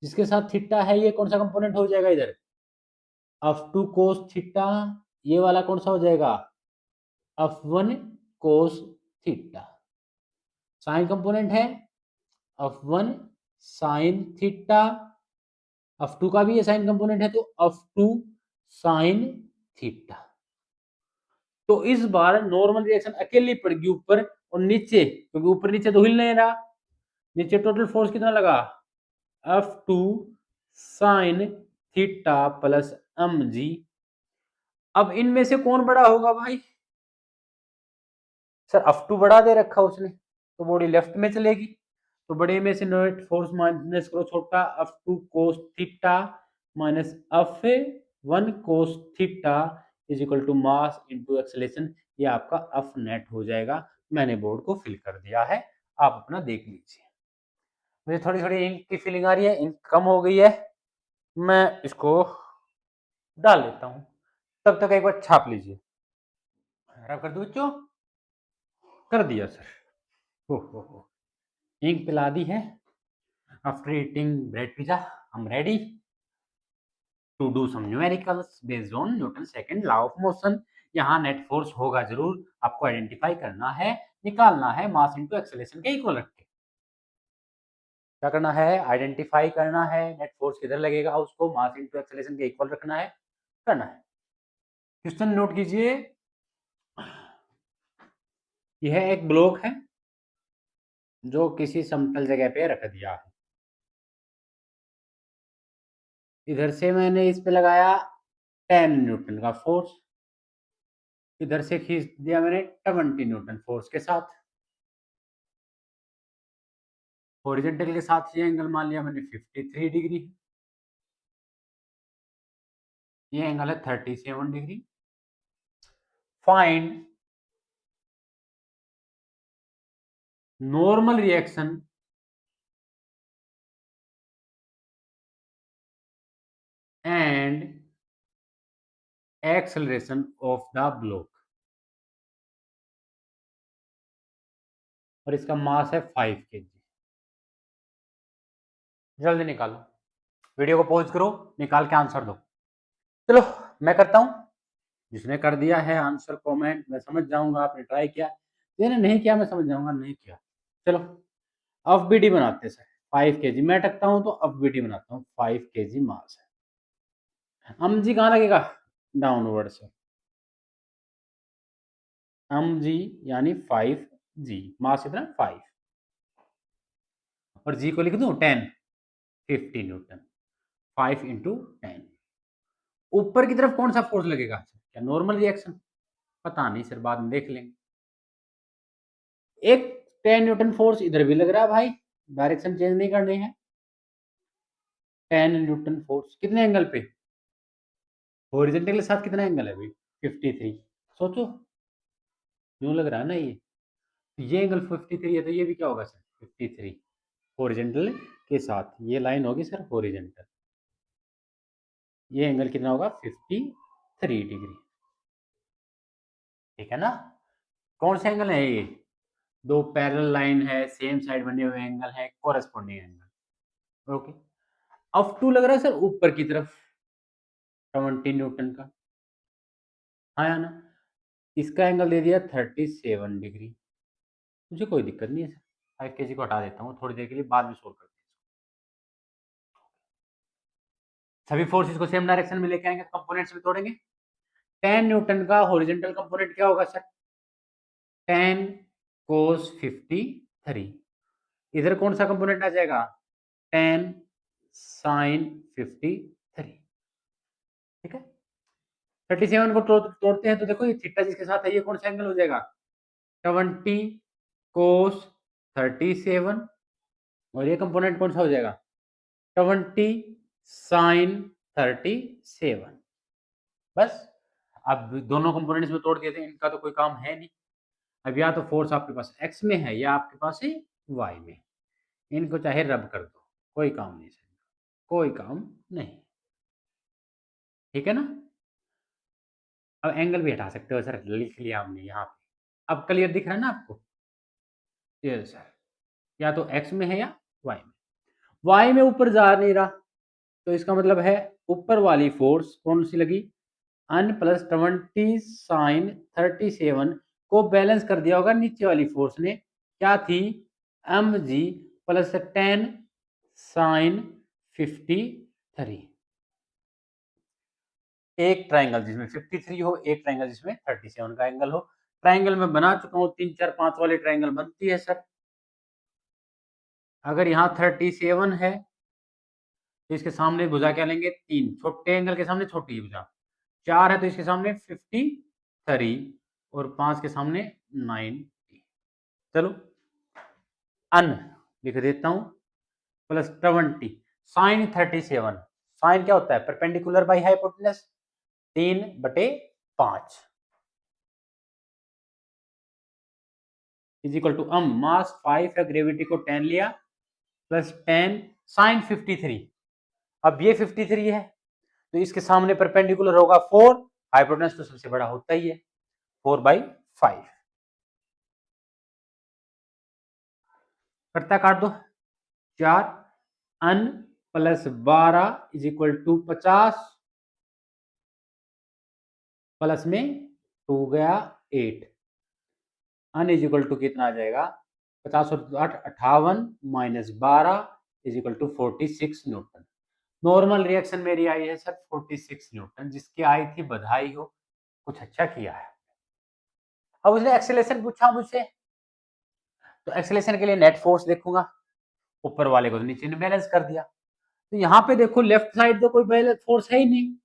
जिसके साथ थीटा है ये कौन सा कंपोनेंट हो जाएगा इधर? एफ टू कोस थीटा, ये वाला कौन सा हो जाएगा? F one cos theta. Sine component है F one sine theta, F two का भी ये साइन कंपोनेंट है तो एफ टू साइन थीटा। तो इस बार नॉर्मल रिएक्शन अकेली पड़ेगी ऊपर और नीचे, क्योंकि ऊपर नीचे तो हिल नहीं रहा। नीचे टोटल फोर्स कितना लगा? F two sine theta plus M G. अब इनमें से कौन बड़ा होगा भाई? सर अप टू बड़ा दे रखा उसने, तो बॉडी लेफ्ट में चलेगी, तो बड़े में से नेट फोर्स माइनस करो छोटा, F two cos theta minus F 1 cos theta is equal to mass into acceleration. ये आपका अफ नेट हो जाएगा। मैंने बोर्ड को फिल कर दिया है, आप अपना देख लीजिए। मुझे थोड़ी थोड़ी इंक की फीलिंग आ रही है, इंक कम हो गई है, मैं इसको डाल लेता हूँ। तब तक एक बार छाप लीजिए। रब कर दो बच्चों, कर दिया सर। हो इंक पिला दी है। After eating bread pizza I am ready to do some numericals based on Newton second law of motion. यहाँ नेट फोर्स होगा जरूर, आपको आइडेंटिफाई करना है, निकालना है मास इनटू एक्सेलरेशन के इक्वल रख के। क्या करना है? आइडेंटिफाई करना है नेट फोर्स किधर लगेगा, उसको मास इनटू एक्सेलरेशन के इक्वल रखना है, करना है। क्वेश्चन नोट कीजिए, यह एक ब्लॉक है जो किसी समतल जगह पे रख दिया है। इधर से मैंने इस पे लगाया 10 न्यूटन का फोर्स, इधर से खींच दिया मैंने 20 न्यूटन फोर्स के साथ। हॉरिजॉन्टल के साथ ये एंगल मान लिया मैंने 53 डिग्री, ये एंगल है 37 degree. Find normal reaction and acceleration of the block, और इसका मास है 5 kg। जल्दी निकालो, वीडियो को पॉज करो, निकाल के आंसर दो। चलो मैं करता हूं, जिसने कर दिया है आंसर कमेंट, मैं समझ जाऊंगा आपने ट्राई किया, जिसने नहीं किया मैं समझ जाऊंगा नहीं किया। चलो एफ बी डी बनाते सर, 5 kg मैं रखता हूं, तो एफ बी डी बनाता हूँ। 5 kg मास है, एम जी कहाँ लगेगा? डाउनवर्ड से, एम जी यानी 5 जी, मास कितना? 5, और जी को लिख दूं 10, 50 न्यूटन। 5 इंटू 10। ऊपर की तरफ कौन सा फोर्स लगेगा? क्या नॉर्मल रिएक्शन? पता नहीं सर, बाद में देख लेंगे। एक 10 न्यूटन फोर्स इधर भी लग रहा है भाई, डायरेक्शन चेंज नहीं करनी है। 10 न्यूटन फोर्स कितने एंगल पे? हॉरिजॉन्टल के साथ कितना एंगल है भाई? 53। सोचो, यूं लग रहा है ना ये एंगल 53 है, तो ये भी क्या होगा सर? 53 हॉरिजॉन्टल के साथ, ये लाइन होगी सर हॉरिजॉन्टल, ये एंगल कितना होगा? 53 डिग्री। ठीक है ना? कौन से एंगल है ये? दो पैरेलल लाइन है, सेम साइड बने हुए एंगल है, corresponding angle. Okay, F two लग रहा है सर ऊपर की तरफ 20 न्यूटन का, हाँ या ना? इसका एंगल दे दिया 37 डिग्री। मुझे कोई दिक्कत नहीं है सर, 5 kg को हटा देता हूँ थोड़ी देर के लिए, बाद में सोल्व करते हैं। सभी फोर्सेस को सेम डायरेक्शन में लेके आएंगे, कंपोनेंट्स में तोड़ेंगे। 10 न्यूटन का हॉरिजॉन्टल कंपोनेंट क्या होगा सर? 10 cos 53। इधर कौन सा कंपोनेंट आ जाएगा? 10 sin 53। ठीक है, 37 को तोड़ते हैं तो देखो ये थीटा जिसके साथ है, ये कौन सा एंगल हो जाएगा? 20 cos 37, और ये कंपोनेंट कौन सा हो जाएगा? 20 sin 37। बस, अब दोनों कंपोनेंट्स में तोड़ दिए थे, इनका तो कोई काम है नहीं। अब या तो फोर्स आपके पास एक्स में है या आपके पास है वाई में, इनको चाहे रब कर दो, कोई काम नहीं सर, कोई काम नहीं। ठीक है ना? अब एंगल भी हटा सकते हो सर, लिख लिया हमने यहाँ पे। अब क्लियर दिख रहा है ना आपको? ये सर, या तो एक्स में है या वाई में। वाई में ऊपर जा नहीं रहा, तो इसका मतलब है ऊपर वाली फोर्स कौन सी लगी? अन प्लस 20 साइन 37 को बैलेंस कर दिया होगा नीचे वाली फोर्स ने, क्या थी? M G plus 10 sine 53। एक ट्राइंगल जिसमें 53 हो, एक ट्राइंगल जिसमें 37 का एंगल हो। ट्राइंगल में बना चुका हूं, 3 4 5 वाले ट्राइंगल बनती है सर। अगर यहाँ 37 है तो इसके सामने भुजा क्या लेंगे? 3, छोटे एंगल के सामने छोटी भुजा। 4 है तो इसके सामने 53, और 5 के सामने 9। चलो अन लिख देता हूं प्लस 20 साइन 37। साइन क्या होता है? Perpendicular by hypotenuse, 3/5 is equal to mass 5 है, ग्रेविटी को 10 लिया, प्लस 10 साइन 53। अब ये 53 है तो इसके सामने परपेंडिकुलर होगा 4, हाइपोटेनस तो सबसे बड़ा होता ही है, 4/5 करता काट दो 4 N plus 12 is equal to 50 plus में 2 गया 8, अन इज इक्वल टू कितना आ जाएगा 50 और 8 58 minus 12 is equal to 46 newton. Normal reaction मेरी आई है सर 46 न्यूटन, जिसकी आई थी बधाई हो, कुछ अच्छा किया है। अब उसने एक्सेलेरेशन पूछा मुझसे, तो एक्सेलेरेशन के लिए नेट फोर्स देखूंगा, ऊपर वाले को तो नीचे ने बैलेंस कर दिया। तो यहाँ पे देखो लेफ्ट साइड तो कोई बैलेंस फोर्स है ही नहीं,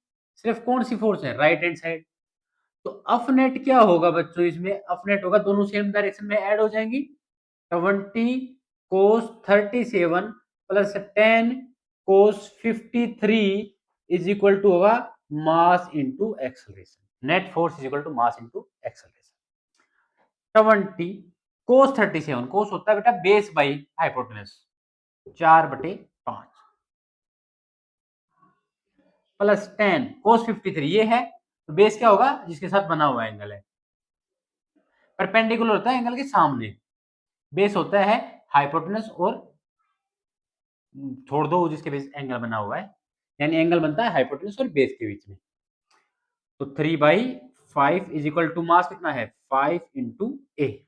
सिर्फ कौन सी फोर्स है? Right hand side. तो अफ नेट क्या होगा बच्चों? इसमें अफ नेट होगा, दोनों सेम डायरेक्शन में ऐड हो जाएंगी, 20 cos 37 plus 10 cos 53 is equal to होगा mass into acceleration. Net force is equal to mass into acceleration. 20 cos 37, cos होता है बेटा base by hypotenuse, 4/5 plus 10 cos 53 ये है, तो बेस क्या होगा? जिसके साथ बना हुआ एंगल है। परपेंडिकुलर होता है एंगल के सामने, बेस होता है हाइपोटेनस और छोड़ दो जिसके बेस एंगल बना हुआ है, यानी एंगल बनता है हाइपोटेनस और बेस के बीच में। तो 3/5 इज इक्वल टू मास कितना है? 5 इंटू ए,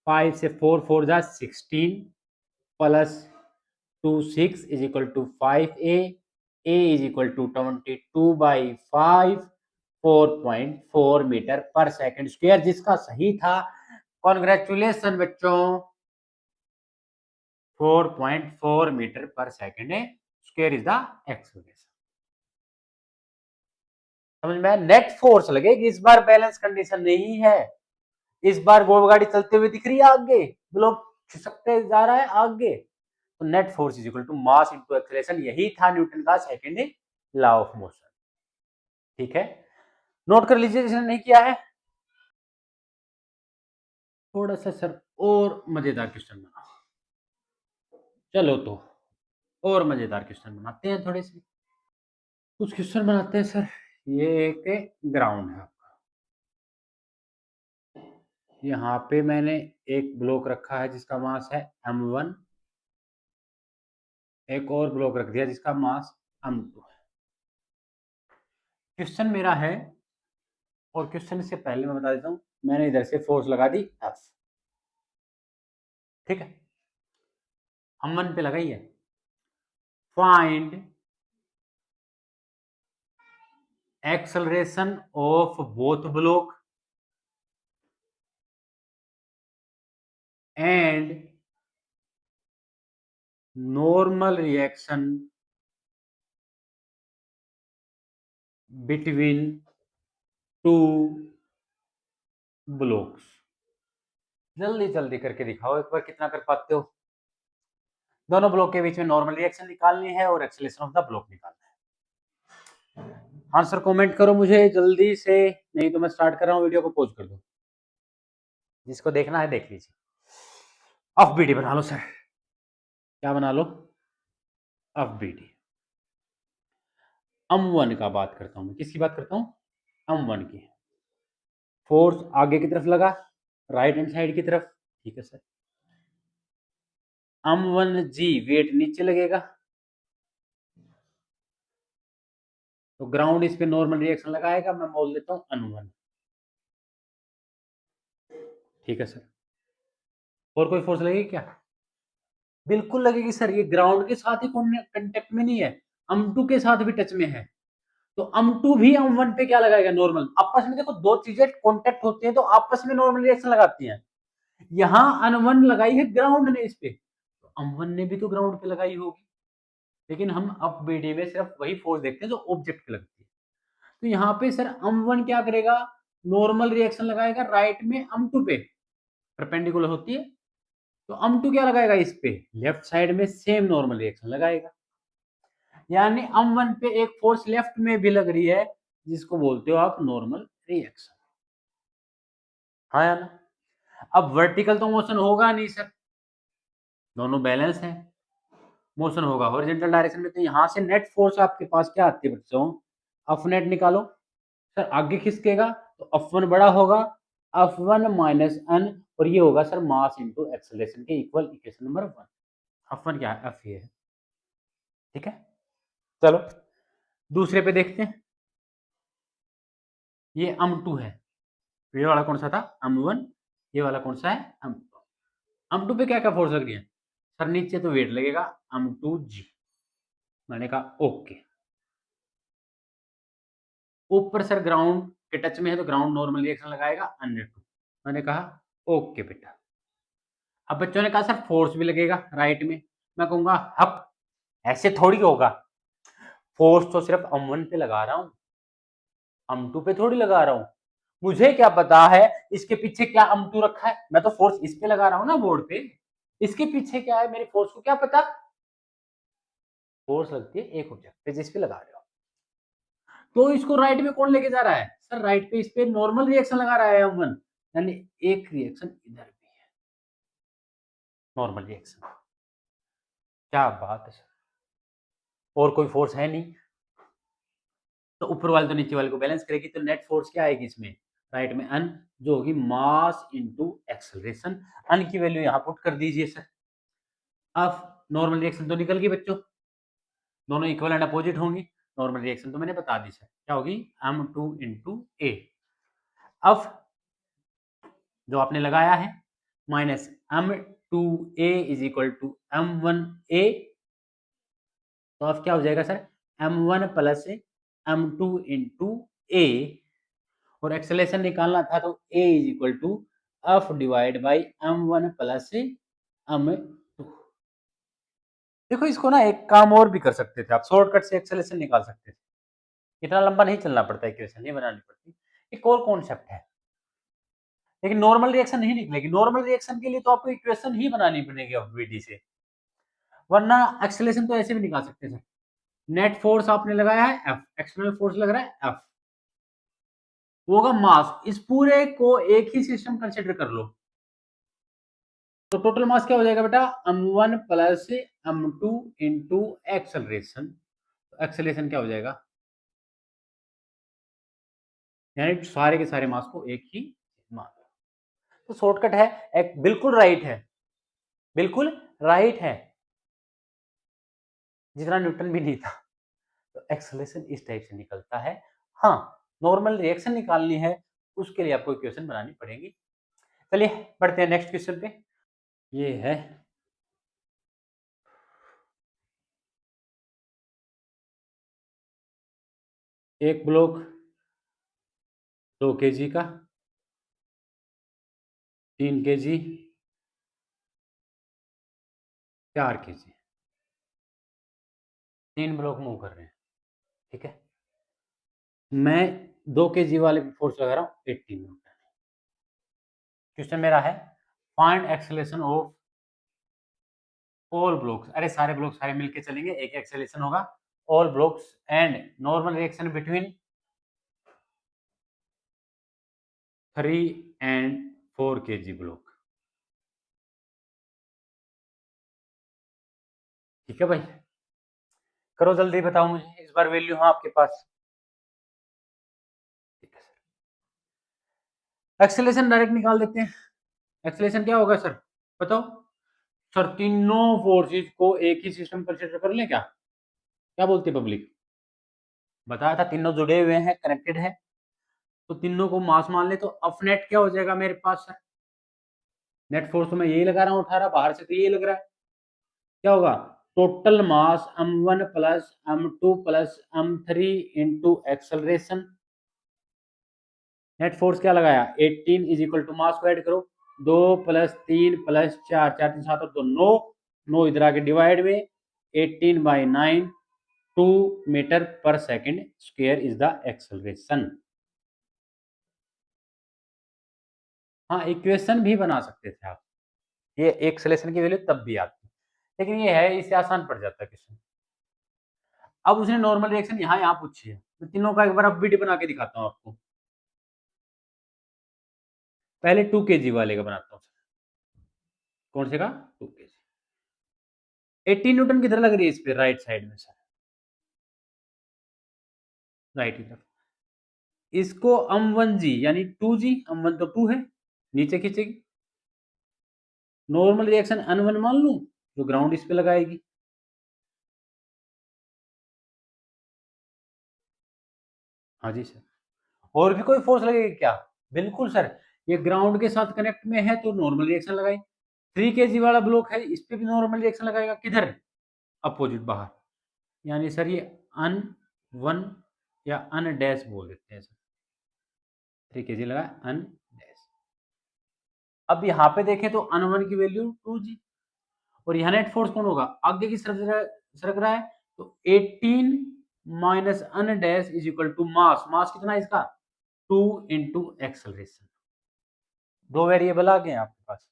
5 से 4 4 जा 16 plus 2 6 is equal to 5a, a is equal to 22/5 4.4 metre पर सेकंड स्क्वायर, जिसका सही था। कॉन्ग्रेचुलेशन बच्चों, 4.4 मीटर पर second square is the acceleration. समझ में? नेट फोर्स लगेगी इस बार, बैलेंस कंडीशन नहीं है। इस बार घोड़गाड़ी चलते हुए दिख रही है आगे, ब्लॉक खिसकते जा रहा है आगे, तो net force is equal to mass into acceleration, यही था न्यूटन का सेकंड लॉ ऑफ मोशन। ठीक है, नोट कर लीजिए जिसने नहीं किया है। थोड़ा सा सर और मजेदार क्वेश्चन बना, चलो तो और मजेदार क्वेश्चन बनाते हैं, थोड़े से कुछ क्वेश्चन बनाते हैं सर। ये एक ग्राउंड है, यहाँ पे मैंने एक ब्लॉक रखा है जिसका मास है m1, एक और ब्लॉक रख दिया जिसका मास m2 है। क्वेश्चन मेरा है, और क्वेश्चन से पहले मैं बता देता हूं, मैंने इधर से फोर्स लगा दी F, ठीक है, m1 पे लगाई है। Find acceleration of both block and normal reaction between two blocks. जल्दी जल्दी करके दिखाओ एक बार कितना कर पाते हो। दोनों ब्लॉक के बीच में नॉर्मल रिएक्शन निकालनी है और एक्सेलरेशन ऑफ द ब्लॉक निकालना है। आंसर कमेंट करो मुझे जल्दी से, नहीं तो मैं स्टार्ट कर रहा हूं, वीडियो को पॉज कर दो, जिसको देखना है देख लीजिए। ऑफ बीडी बना लो सर, क्या बना लो? Of BD. m1 का बात करता हूं मैं, किसकी बात करता हूं? m1 की। फोर्स आगे की तरफ लगा, राइट हैंड साइड की तरफ, ठीक है सर। m1g वेट नीचे लगेगा, तो ग्राउंड इस पे नॉर्मल रिएक्शन लगाएगा, मैं बोल देता हूं n1, ठीक है सर। और कोई फोर्स लगेगी क्या? बिल्कुल लगेगी सर, ये ग्राउंड के साथ ही कांटेक्ट में नहीं है, m2 के साथ भी टच में है, तो m2 भी m1 पे क्या लगाएगा? नॉर्मल। आपस में देखो दो चीजें कांटेक्ट होती हैं तो आपस में नॉर्मल रिएक्शन लगाती हैं। यहां n1 लगाई है ग्राउंड ने इस पे, तो m1 ने भी तो ग्राउंड पे लगाई होगी, लेकिन हम अब बीडी में सिर्फ वही फोर्स देखते हैं जो ऑब्जेक्ट पे लगती है। तो यहाँ पे सर m1 क्या करेगा? नॉर्मल रिएक्शन लगाएगा राइट में m2 पे, परपेंडिकुलर होती है, तो m2 क्या लगाएगा इस पे, लेफ्ट साइड में सेम नॉर्मल रिएक्शन लगाएगा। यानी m1 पे एक फोर्स लेफ्ट में भी लग रही है, जिसको बोलते हो आप नॉर्मल रिएक्शन। हाँ या ना? अब वर्टिकल तो मोशन होगा नहीं सर, दोनों बैलेंस हैं। मोशन होगा हॉरिजॉन्टल डायरेक्शन में, तो यहां से नेट फोर्स आपके पास क्या आती है बच्चों, एफ नेट निकालो। सर आगे खिसकेगा तो F1 बड़ा होगा, F1 माइनस एन, और ये होगा सर मास इंटू एक्सेलरेशन के इक्वल, इक्वेशन नंबर 1। F1 क्या है, F ये है, ठीक है। चलो दूसरे पे देखते हैं, ये m2 है, ये वाला कौन सा था, m1, ये वाला कौन सा है, m2। m2 पे क्या क्या फोर्स लग रही है सर, नीचे तो वेट लगेगा m2g, मैंने कहा ओके। ऊपर सर ग्राउंड के टच में है तो ग्राउंड नॉर्मल रिएक्शन लगाएगा n2, मैंने कहा ओके बेटा। अब बच्चों ने कहा सर फोर्स भी लगेगा राइट में, मैं कहूंगा हप, ऐसे थोड़ी होगा, फोर्स तो सिर्फ m1 पे लगा रहा हूं, m2 पे थोड़ी लगा रहा हूं। मुझे क्या पता है इसके पीछे क्या m2 रखा है, मैं तो फोर्स इस पे लगा रहा हूं ना बोर्ड पे, इसके पीछे क्या है मेरी फोर्स को क्या पता। फोर्स लगती है एक ऑब्जेक्ट पे जिस पे लगा रहे हो, तो इसको राइट में कौन लेके जा रहा है सर, राइट पे इस पे नॉर्मल रिएक्शन लगा रहा है m1, यानी एक रिएक्शन इधर भी है, नॉर्मल रिएक्शन। क्या बात है सर, और कोई फोर्स है नहीं, तो ऊपर वाले तो नीचे वाले को बैलेंस करेगी, तो नेट फोर्स क्या आएगी इसमें, राइट में अन, जो होगी मास इनटू एक्सेलरेशन। अन की वैल्यू यहां पुट कर दीजिए सर। अब नॉर्मल रिएक्शन तो निकल गई बच्चों, दोनों इक्वल एंड अपोजिट होंगी, नॉर्मल रिएक्शन तो मैंने बता दी सर, क्या होगी m2 इंटू ए। अब जो आपने लगाया है minus m2a is equal to m1a, तो अब क्या हो जाएगा sir, m1 plus m2 into ए, और एक्सेलेरेशन निकालना था तो a is equal to F divide by m1 plus m2। देखो इसको ना एक काम और भी कर सकते थे आप, शॉर्टकट से एक्सेलेरेशन निकाल सकते थे, इतना लंबा नहीं चलना पड़ता, इक्वेशन नहीं बनानी पड़ती। एक और कॉन्सेप्ट है, लेकिन नॉर्मल रिएक्शन नहीं निकलेगी, नॉर्मल रिएक्शन के लिए तो आपको इक्वेशन ही बनानी पड़ेगी विधि से, वरना एक्सेलेरेशन तो ऐसे भी निकाल सकते थे। नेट फोर्स आपने लगाया है एफ, एक्सटर्नल फोर्स लग रहा है एफ, वो होगा मास, इस पूरे को एक ही सिस्टम कंसिडर कर लो, तो टोटल मास क्या हो जाएगा बेटा, m1 plus m2 into acceleration, acceleration क्या हो जाएगा, यानी सारे के सारे मास को एक ही मान लो। तो शॉर्टकट है, एक बिल्कुल राइट है, बिल्कुल राइट है, जितना न्यूटन भी नहीं था। तो एक्सेलरेशन इस टाइप से निकलता है। हाँ, नॉर्मल रिएक्शन निकालनी है, उसके लिए आपको इक्वेशन बनानी पड़ेगी। चलिए बढ़ते हैं नेक्स्ट क्वेश्चन पे। ये है एक ब्लॉक 2 kg का, 3 kg, 4 kg, 3 ब्लॉक मूव कर रहे हैं, ठीक है। मैं 2 kg वाले पे फोर्स लगा रहा हूँ 18 न्यूटन। क्वेश्चन मेरा है find acceleration of all blocks, अरे सारे ब्लॉक सारे मिलके चलेंगे, एक एक्सेलरेशन होगा, all blocks and normal reaction between 3 and 4 kg block, ठीक है भाई। करो जल्दी बताओ मुझे, इस बार वैल्यू हाँ आपके पास, ठीक है सर। एक्सेलरेशन डायरेक्ट निकाल देते हैं, एक्सेलरेशन क्या होगा सर बताओ सर, तीनों फोर्सेस को एक ही सिस्टम कंसीडर कर लें क्या, क्या बोलती है पब्लिक, बताया था तीनों जुड़े हुए हैं, कनेक्टेड है, तो तीनों को मास मान ले, तो अफ नेट क्या हो जाएगा मेरे पास सर, नेट फोर्स तो मैं यही लगा रहा हूँ 18, बाहर से तो यही लग रहा है, क्या होगा, total mass m1 plus m2 plus m3 into acceleration, net force क्या लगाया 18 इज इक्वल टू मास को ऐड करो, 2 प्लस 3 प्लस 4, 4 3 7 तो 9, 9 इधर आके डिवाइड में 18 बाई 9, 2 मीटर पर second square is the acceleration. हाँ, इक्वेशन भी बना सकते थे आप, ये एक्सेलरेशन की वैल्यू तब भी आती, लेकिन ये है इससे आसान पड़ जाता है क्वेश्चन। अब उसने नॉर्मल रिएक्शन यहाँ पूछी है, मैं तीनों का एक बार अब वीडियो बना के दिखाता हूँ आपको। पहले 2 kg वाले का बनाता हूँ। कौन से का? 2 kg। 80 न्यूटन किधर लग रही है इस पे? राइट साइड में सर, राइट की तरफ। इसको m1g यानी 2g, m1 तो 2 है, नीचे खींचेगी। नॉर्मल रिएक्शन n1 मान लूं, जो ग्राउंड इस पे लगाएगी। हाँ जी सर। और भी कोई फोर्स लगेगी क्या? बिल्कुल सर, ये ग्राउंड के साथ कनेक्ट में है तो नॉर्मल रिएक्शन लगाई। 3 kg वाला ब्लॉक है, इस पे भी नॉर्मल रिएक्शन लगाएगा। किधर? अपोजिट, बाहर। यानी सर ये अन वन या अन डैश बोल देते हैं सर। 3 kg लगा अन डैश। अब यहाँ पे देखें तो अन वन की वैल्यू 2g, और यहाँ नेट फोर्स कौन होगा? आगे की सरक रहा है, तो 18 minus N dash is equal to mass. Mass कितना है इसका? 2 इंटू एक्सलरेशन। दो वेरिएबल आ गए हैं आपके पास।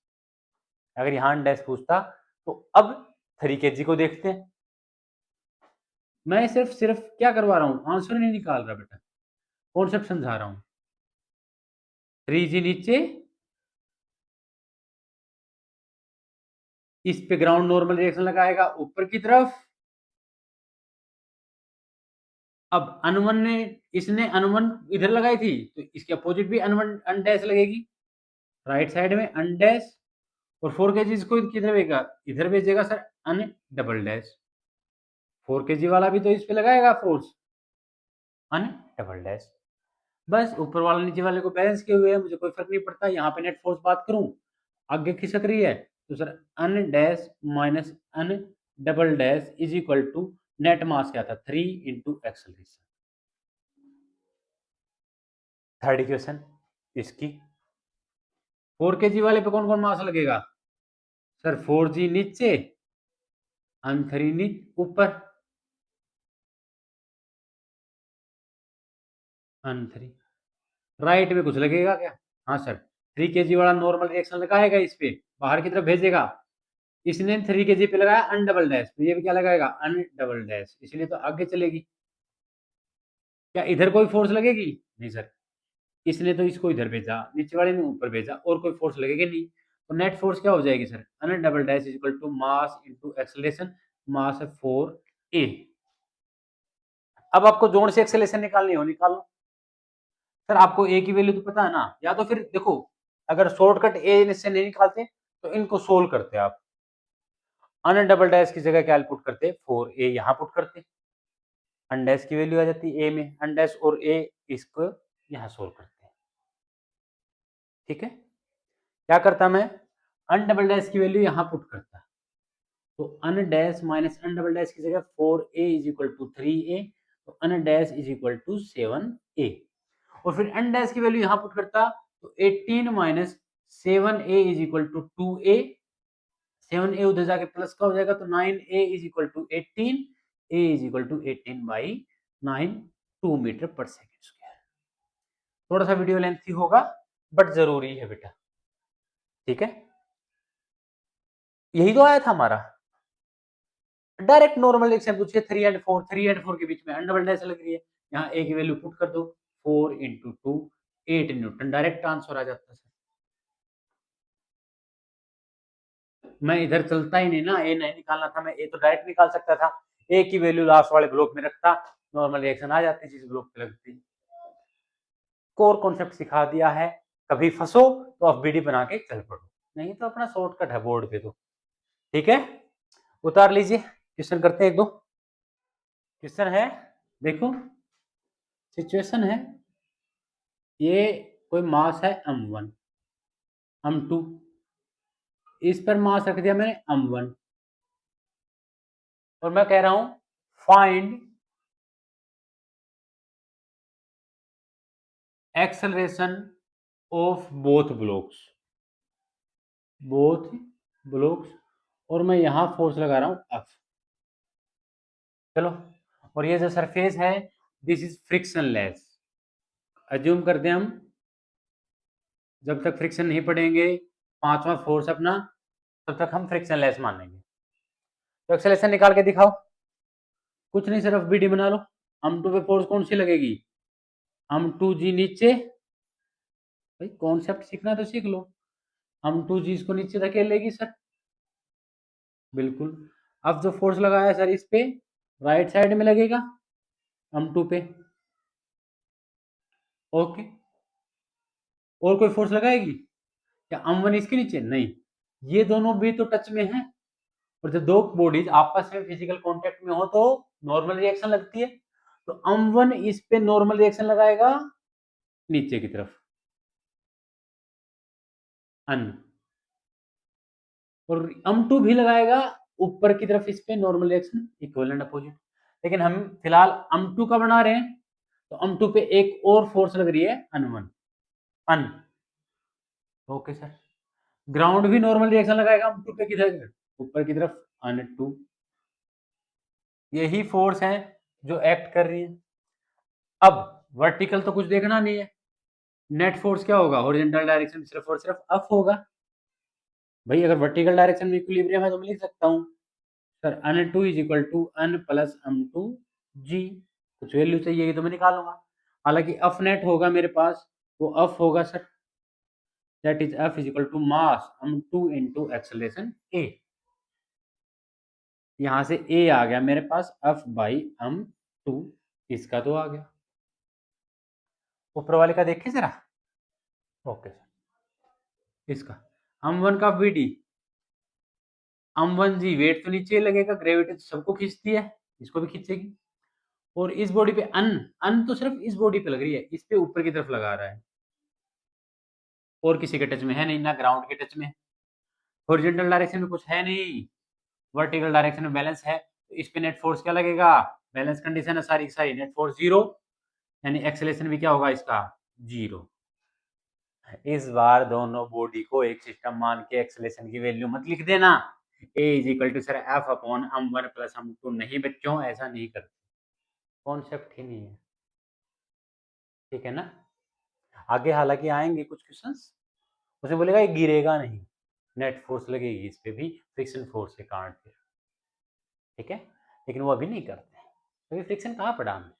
अगर यहाँ डैश पूछता तो अब 3 kg को देखते हैं। मैं सिर्फ सिर्फ क्या करवा रहा हूं, आंसर नहीं निकाल रहा बेटा, कॉन्सेप्ट समझा रहा हूं। 3g नीचे, इस पे ग्राउंड नॉर्मल रिएक्शन लगाएगा ऊपर की तरफ। अब अन1 ने, इसने अन1 इधर लगाई थी, तो इसके अपोजिट भी अन1 अन डैश लगेगी, राइट साइड में अन डैश। और 4 kg इसको किधर भेजेगा? इधर भेजेगा sir, N double dash. 4 kg वाला भी तो इस पे लगाएगा फोर्स, अन डबल डैश। बस ऊपर वाला नीचे वाले को बैलेंस किए हुए है, मुझे कोई फर्क नहीं पड़ता। यहाँ पे नेट फोर्स बात करूं, आगे खिसक रही है, तो sir N dash minus N double dash is equal to net mass क्या था? 3 इंटू एक्सलरेशन। थर्ड इक्वेशन इसकी। 4 kg वाले पे कौन कौन मास लगेगा? सर 4g नीचे, अन 3 ऊपर, अन 3 राइट में कुछ लगेगा क्या? हाँ सर, 3 kg वाला नॉर्मल रिएक्शन लगाएगा, इस पे बाहर की तरफ भेजेगा। इसने 3 kg पे लगाया अन डबल डैश, तो ये भी क्या लगाएगा? अन डबल डैश, इसलिए तो आगे चलेगी। क्या इधर कोई फोर्स लगेगी? नहीं सर, इसने तो इसको इधर भेजा, नीचे वाले ने ऊपर भेजा, और कोई फोर्स लगेगी नहीं। तो नेट फोर्स क्या हो जाएगी sir? N double dash is equal to mass into acceleration. Mass है 4a। अब आपको जोन से एक्सेलरेशन निकालनी हो, निकाल लो। सर आपको ए की वैल्यू तो पता है ना, या तो फिर देखो, अगर शॉर्टकट ए से नहीं निकालते तो इनको सोल्व करते आप। अन डबल डैश की जगह क्या पुट करते? 4a यहाँ पुट करते, अन डैश की वैल्यू आ जाती है ए में, अन डैश और ए, इसको यहाँ सोल्व करते हैं। ठीक है, क्या करता मैं? अन डबल डैश की वैल्यू यहाँ पुट करता, तो N dash minus N double dash की जगह 4a is equal to 3a, तो N dash is equal to 7a। और फिर अन डैश की वैल्यू यहाँ पुट करता, तो 18 minus 7a is equal to 2a। 7a उधर जाके प्लस का हो जाएगा, तो 9a is equal to 18, a is equal to 18 by 9, 2 metre पर सेकेंड स्क्वायर। थोड़ा सा वीडियो लेंथी होगा, बट जरूरी है बेटा। ठीक है, यही तो आया था हमारा। डायरेक्ट नॉर्मल रिएक्शन पूछिए, 3 और 4 के बीच में अन डबल डैश लग रही है, यहाँ ए की वैल्यू पुट कर दो, 4 इंटू 2, 8 न्यूटन, डायरेक्ट आंसर आ जाता है। मैं इधर चलता ही नहीं ना, ए नहीं निकालना था, मैं ए तो डायरेक्ट निकाल सकता था। ए की वैल्यू लास्ट वाले ब्लॉक में रखता, नॉर्मल रिएक्शन आ जाती जिस ब्लॉक पे लगती। कोर कॉन्सेप्ट सिखा दिया है, कभी फंसो तो एफबीडी बना के चल पड़ो, नहीं तो अपना शॉर्टकट है बोर्ड पे तो। ठीक है, उतार लीजिए, क्वेश्चन करते हैं एक दो। क्वेश्चन है, देखो सिचुएशन है, ये कोई मास है m1, m2, इस पर मास रख दिया मैंने m1, और मैं कह रहा हूं find acceleration of both blocks, और मैं यहां फोर्स लगा रहा हूं F। चलो, और ये जो सरफेस है, दिस इज फ्रिक्शनलेस। अज्यूम करते हैं हम जब तक फ्रिक्शन नहीं पढ़ेंगे पांचवा फोर्स अपना, तब तक हम फ्रिक्शन लेस मानेंगे। तो एक्सेलरेशन निकाल के दिखाओ। कुछ नहीं, सिर्फ बीडी बना लो। m2 पे फोर्स कौन सी लगेगी, m2g नीचे। भाई कॉन्सेप्ट सीखना तो सीख लो। m2g इसको नीचे धकेलेगी सर, बिल्कुल। अब जो फोर्स लगाया सर इस पे राइट साइड में लगेगा m2 पे, ओके। और कोई फोर्स लगाएगी क्या m1 इसके नीचे? नहीं, ये दोनों भी तो टच में हैं। और जब दो बॉडीज आपस में फिजिकल कांटेक्ट में हो तो नॉर्मल रिएक्शन लगती है। तो m1 इस पे नॉर्मल रिएक्शन लगाएगा नीचे की तरफ, अन। और m2 भी लगाएगा ऊपर की तरफ, इस पे नॉर्मल रिएक्शन इक्विवेलेंट अपोजिट। लेकिन हम फिलहाल m2 का बना रहे हैं, तो m2 पे एक और फोर्स लग रही है n1, अन, ओके सर। ग्राउंड भी नॉर्मल रिएक्शन लगाएगा m2 पे, किधर? ऊपर की तरफ, n2। यही फोर्स है जो एक्ट कर रही है। अब वर्टिकल तो कुछ देखना नहीं है, नेट फोर्स क्या होगा हॉरिजॉन्टल डायरेक्शन में, सिर्फ और सिर्फ F होगा। भाई अगर वर्टिकल डायरेक्शन में इक्विलिब्रियम है तो मैं लिख सकता हूँ sir n2 is equal to n plus m2g। कुछ वैल्यू चाहिए तो मैं निकालूंगा। हालांकि F नेट होगा मेरे पास, वो F होगा sir, that is F is equal to mass m2 into acceleration a। यहां से a आ गया मेरे पास F बाई m2, इसका तो आ गया। ऊपर वाले का देखिए जरा, ओके सर। इसका m1 का vd, m1g वेट तो नीचे लगेगा, ग्रेविटी तो सबको खींचती है, इसको भी खींचेगी। और इस बॉडी पे अन तो सिर्फ इस बॉडी पे लग रही है, इस पे ऊपर की तरफ लगा रहा है, और किसी के टच में है नहीं, ना ग्राउंड के टच में। हॉरिजॉन्टल डायरेक्शन में कुछ है नहीं, वर्टिकल डायरेक्शन में बैलेंस है, तो इस पे नेट फोर्स क्या लगेगा, बैलेंस कंडीशन है सारी सारी, नेट फोर्स जीरो, यानी एक्सेलेरेशन भी क्या होगा इसका, जीरो। इस बार दोनों बॉडी को एक सिस्टम मान के एक्सेलेरेशन की वैल्यू मत लिख देना, A is equal to sir F upon m1 plus m2, नहीं बच्चों ऐसा नहीं करते, कॉन्सेप्ट ही नहीं है, ठीक है ना। आगे हालांकि आएंगे कुछ क्वेश्चंस, उसे बोलेगा ये गिरेगा नहीं, नेट फोर्स लगेगी इस पे भी फ्रिक्शन फोर्स के कारण फिर, ठीक है। लेकिन वो अभी नहीं करते हैं, तो फ्रिक्शन कहाँ पढ़ा हमने।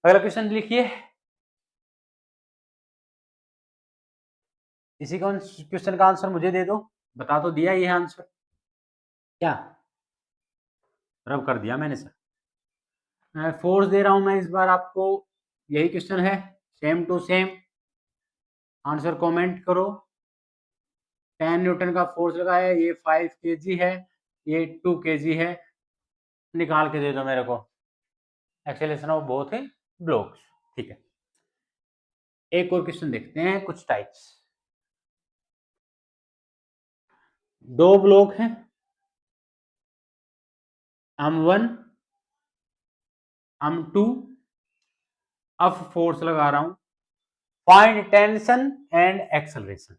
अगला क्वेश्चन लिखिए, इसी क्वेश्चन का आंसर मुझे दे दो, बता तो दिया ये आंसर, क्या रब कर दिया मैंने सर। फोर्स दे रहा हूं मैं इस बार आपको, यही क्वेश्चन है, same to same. Answer comment करो। 10 न्यूटन का फोर्स लगा है, ये 5 kg है, ये 2 kg है, निकाल के दे दो मेरे को एक्सेलरेशन ऑफ बोथ ब्लॉक्स, ठीक है। एक और क्वेश्चन देखते हैं, कुछ टाइप्स। दो ब्लॉक हैं, m1 m2, अब फोर्स लगा रहा हूं, find tension and acceleration,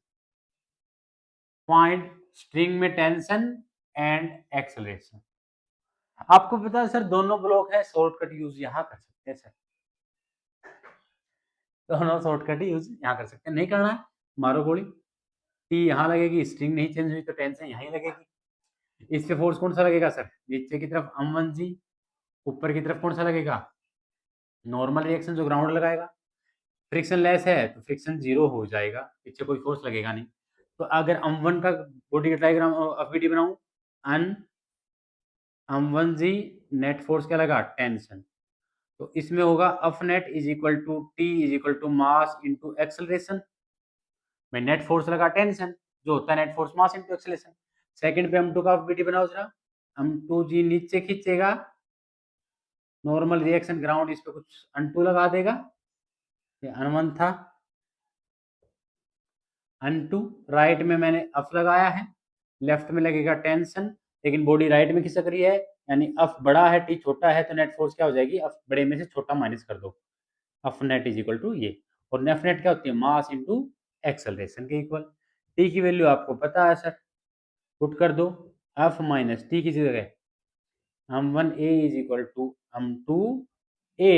find string में टेंशन एंड एक्सेलरेशन। आपको पता है सर दोनों ब्लॉक है, शॉर्टकट यूज यहां कर सकते हैं सर, दोनों शॉर्टकट यूज यहां कर सकते हैं, नहीं करना है मारो गोली। टी यहां लगेगी, स्ट्रिंग नहीं चेंज हुई तो टेंशन यहीं लगेगी। इस पे फोर्स कौन सा लगेगा सर, नीचे की तरफ m1g, ऊपर की तरफ कौन सा लगेगा, नॉर्मल रिएक्शन जो ग्राउंड लगाएगा। फ्रिक्शन लेस है तो फ्रिक्शन जीरो हो जाएगा, पीछे कोई फोर्स लगेगा नहीं। तो अगर m1 का बॉडी का डायग्राम एफबीडी बनाऊं, अन m1g नेट फोर्स क्या लगा, टेंशन, तो इसमें होगा F net is equal to T is equal to mass into acceleration, में नेट फोर्स लगा टेंशन, जो होता है net force mass into acceleration. Second पे m2 का एफबीडी बनाओ जरा, m2g नीचे खींचेगा, नॉर्मल रिएक्शन ग्राउंड इस पे कुछ n2 लगा देगा, ये n1 था, n2 राइट में मैंने अफ लगाया है, लेफ्ट में लगेगा टेंशन, लेकिन बॉडी राइट में खिसक रही है, यानी अफ बड़ा है टी छोटा है, तो नेट फोर्स क्या हो जाएगी, अफ बड़े में से छोटा माइनस कर दो, F net is equal to ये। और नेफ नेट क्या होती है, मास इंटू एक्सेलरेशन के इक्वल। टी की वैल्यू आपको पता है सर, पुट कर दो, एफ माइनस टी की जगह m1 a is equal to m2 a,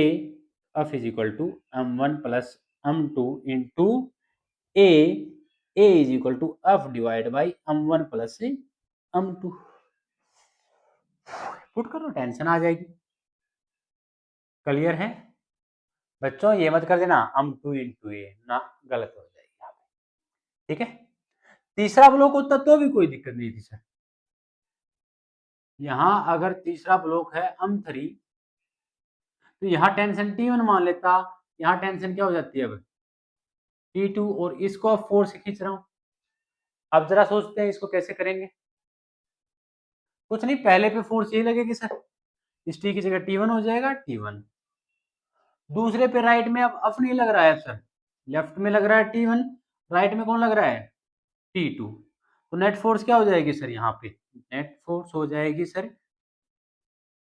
F is equal to m1 plus m2 into A is equal to F divide by m1 plus m2। Put करो, tension आ जाएगी। Clear है बच्चों? ये मत कर देना m2 इंटू ए, ना गलत हो जाएगी यहाँ पे। ठीक है, तीसरा ब्लॉक होता तो भी कोई दिक्कत नहीं थी सर। यहां अगर तीसरा ब्लॉक है m3 तो यहाँ टेंशन T1 मान लेता, यहाँ टेंशन क्या हो जाती है अब T2, और इसको अब 4 से खींच रहा हूं। अब जरा सोचते हैं इसको कैसे करेंगे। कुछ नहीं, पहले पे फोर्स यही लगेगी सर, इस टी की जगह T1 हो जाएगा T1। दूसरे पे राइट में अब नहीं लग रहा है सर, लेफ्ट में लग रहा है T1, राइट में कौन लग रहा है T2। तो नेट फोर्स क्या हो जाएगी सर यहाँ पे, नेट फोर्स हो जाएगी सर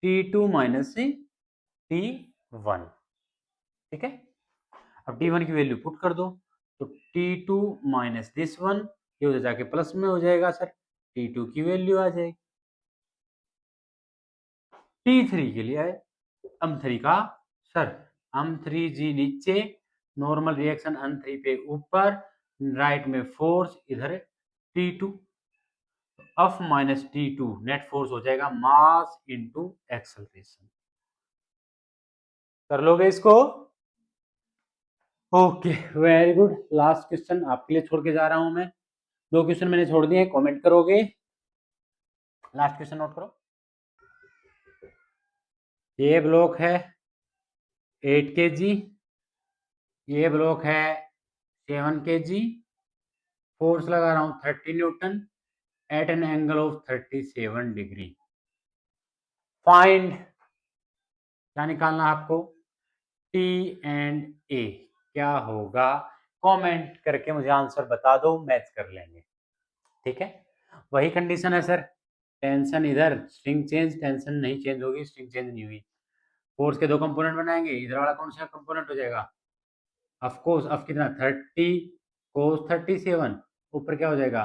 T2 माइनस T1। ठीक है, अब T1 की वैल्यू पुट कर दो, तो T2 माइनस दिस वन, ये उधर जाके प्लस में हो जाएगा सर, T2 की वैल्यू आ जाएगी। T3 के लिए आए, M3 का सर, M3G नीचे, नॉर्मल रिएक्शन M3 पे ऊपर, राइट में फोर्स इधर T2, F minus T2 net force हो जाएगा मास इनटू एक्सेलरेशन। कर लोगे इसको? Okay, very good. Last question आपके लिए छोड़ के जा रहा हूं मैं, 2 क्वेश्चन मैंने छोड़ दिए, कमेंट करोगे? लास्ट क्वेश्चन नोट करो। ये ब्लॉक है 8 kg, ये ब्लॉक है 7 kg, फोर्स लगा रहा हूं 30 newton at an angle of 37 degree. Find, क्या निकालना आपको, टी एंड ए क्या होगा? कमेंट करके मुझे आंसर बता दो, मैच कर लेंगे। ठीक है, वही कंडीशन है सर, टेंशन इधर, स्ट्रिंग चेंज, टेंशन नहीं चेंज होगी, स्ट्रिंग चेंज नहीं हुई। फोर्स के 2 कंपोनेंट बनाएंगे, इधर वाला कौन सा कंपोनेंट हो जाएगा, ऑफ कोर्स ऑफ कितना 30 कोस 37, ऊपर क्या हो जाएगा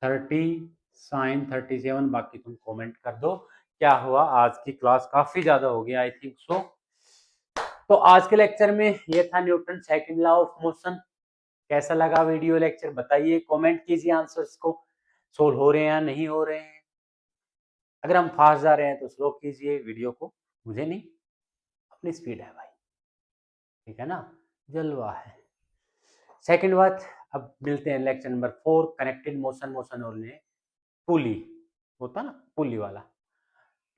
30 साइन 37। बाकी तुम कमेंट कर दो क्या हुआ। आज की क्लास काफी ज्यादा हो गया आई थिंक सो। तो आज के लेक्चर में ये था Newton second law of motion. कैसा लगा वीडियो लेक्चर बताइए, कमेंट कीजिए आंसर्स को, सोल्व हो रहे हैं या नहीं हो रहे हैं। अगर हम फास्ट जा रहे हैं तो स्लो कीजिए वीडियो को, मुझे नहीं, अपनी स्पीड है भाई, ठीक है ना, जलवा है। सेकंड बात, अब मिलते हैं lecture number 4, connected motion, motion और पुली होता ना पुली वाला,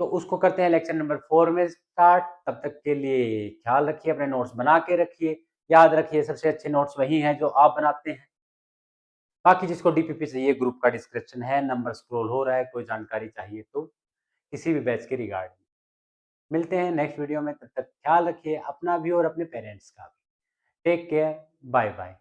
तो उसको करते हैं लेक्चर नंबर 4 में स्टार्ट। तब तक के लिए ख्याल रखिए, अपने नोट्स बना के रखिए, याद रखिए सबसे अच्छे नोट्स वही हैं जो आप बनाते हैं। बाकी जिसको डीपीपी चाहिए, ग्रुप का डिस्क्रिप्शन है, नंबर स्क्रॉल हो रहा है, कोई जानकारी चाहिए तो किसी भी बैच के रिगार्डिंग। मिलते हैं नेक्स्ट वीडियो में, तब तक ख्याल रखिए अपना भी और अपने पेरेंट्स का भी। Take care, bye bye.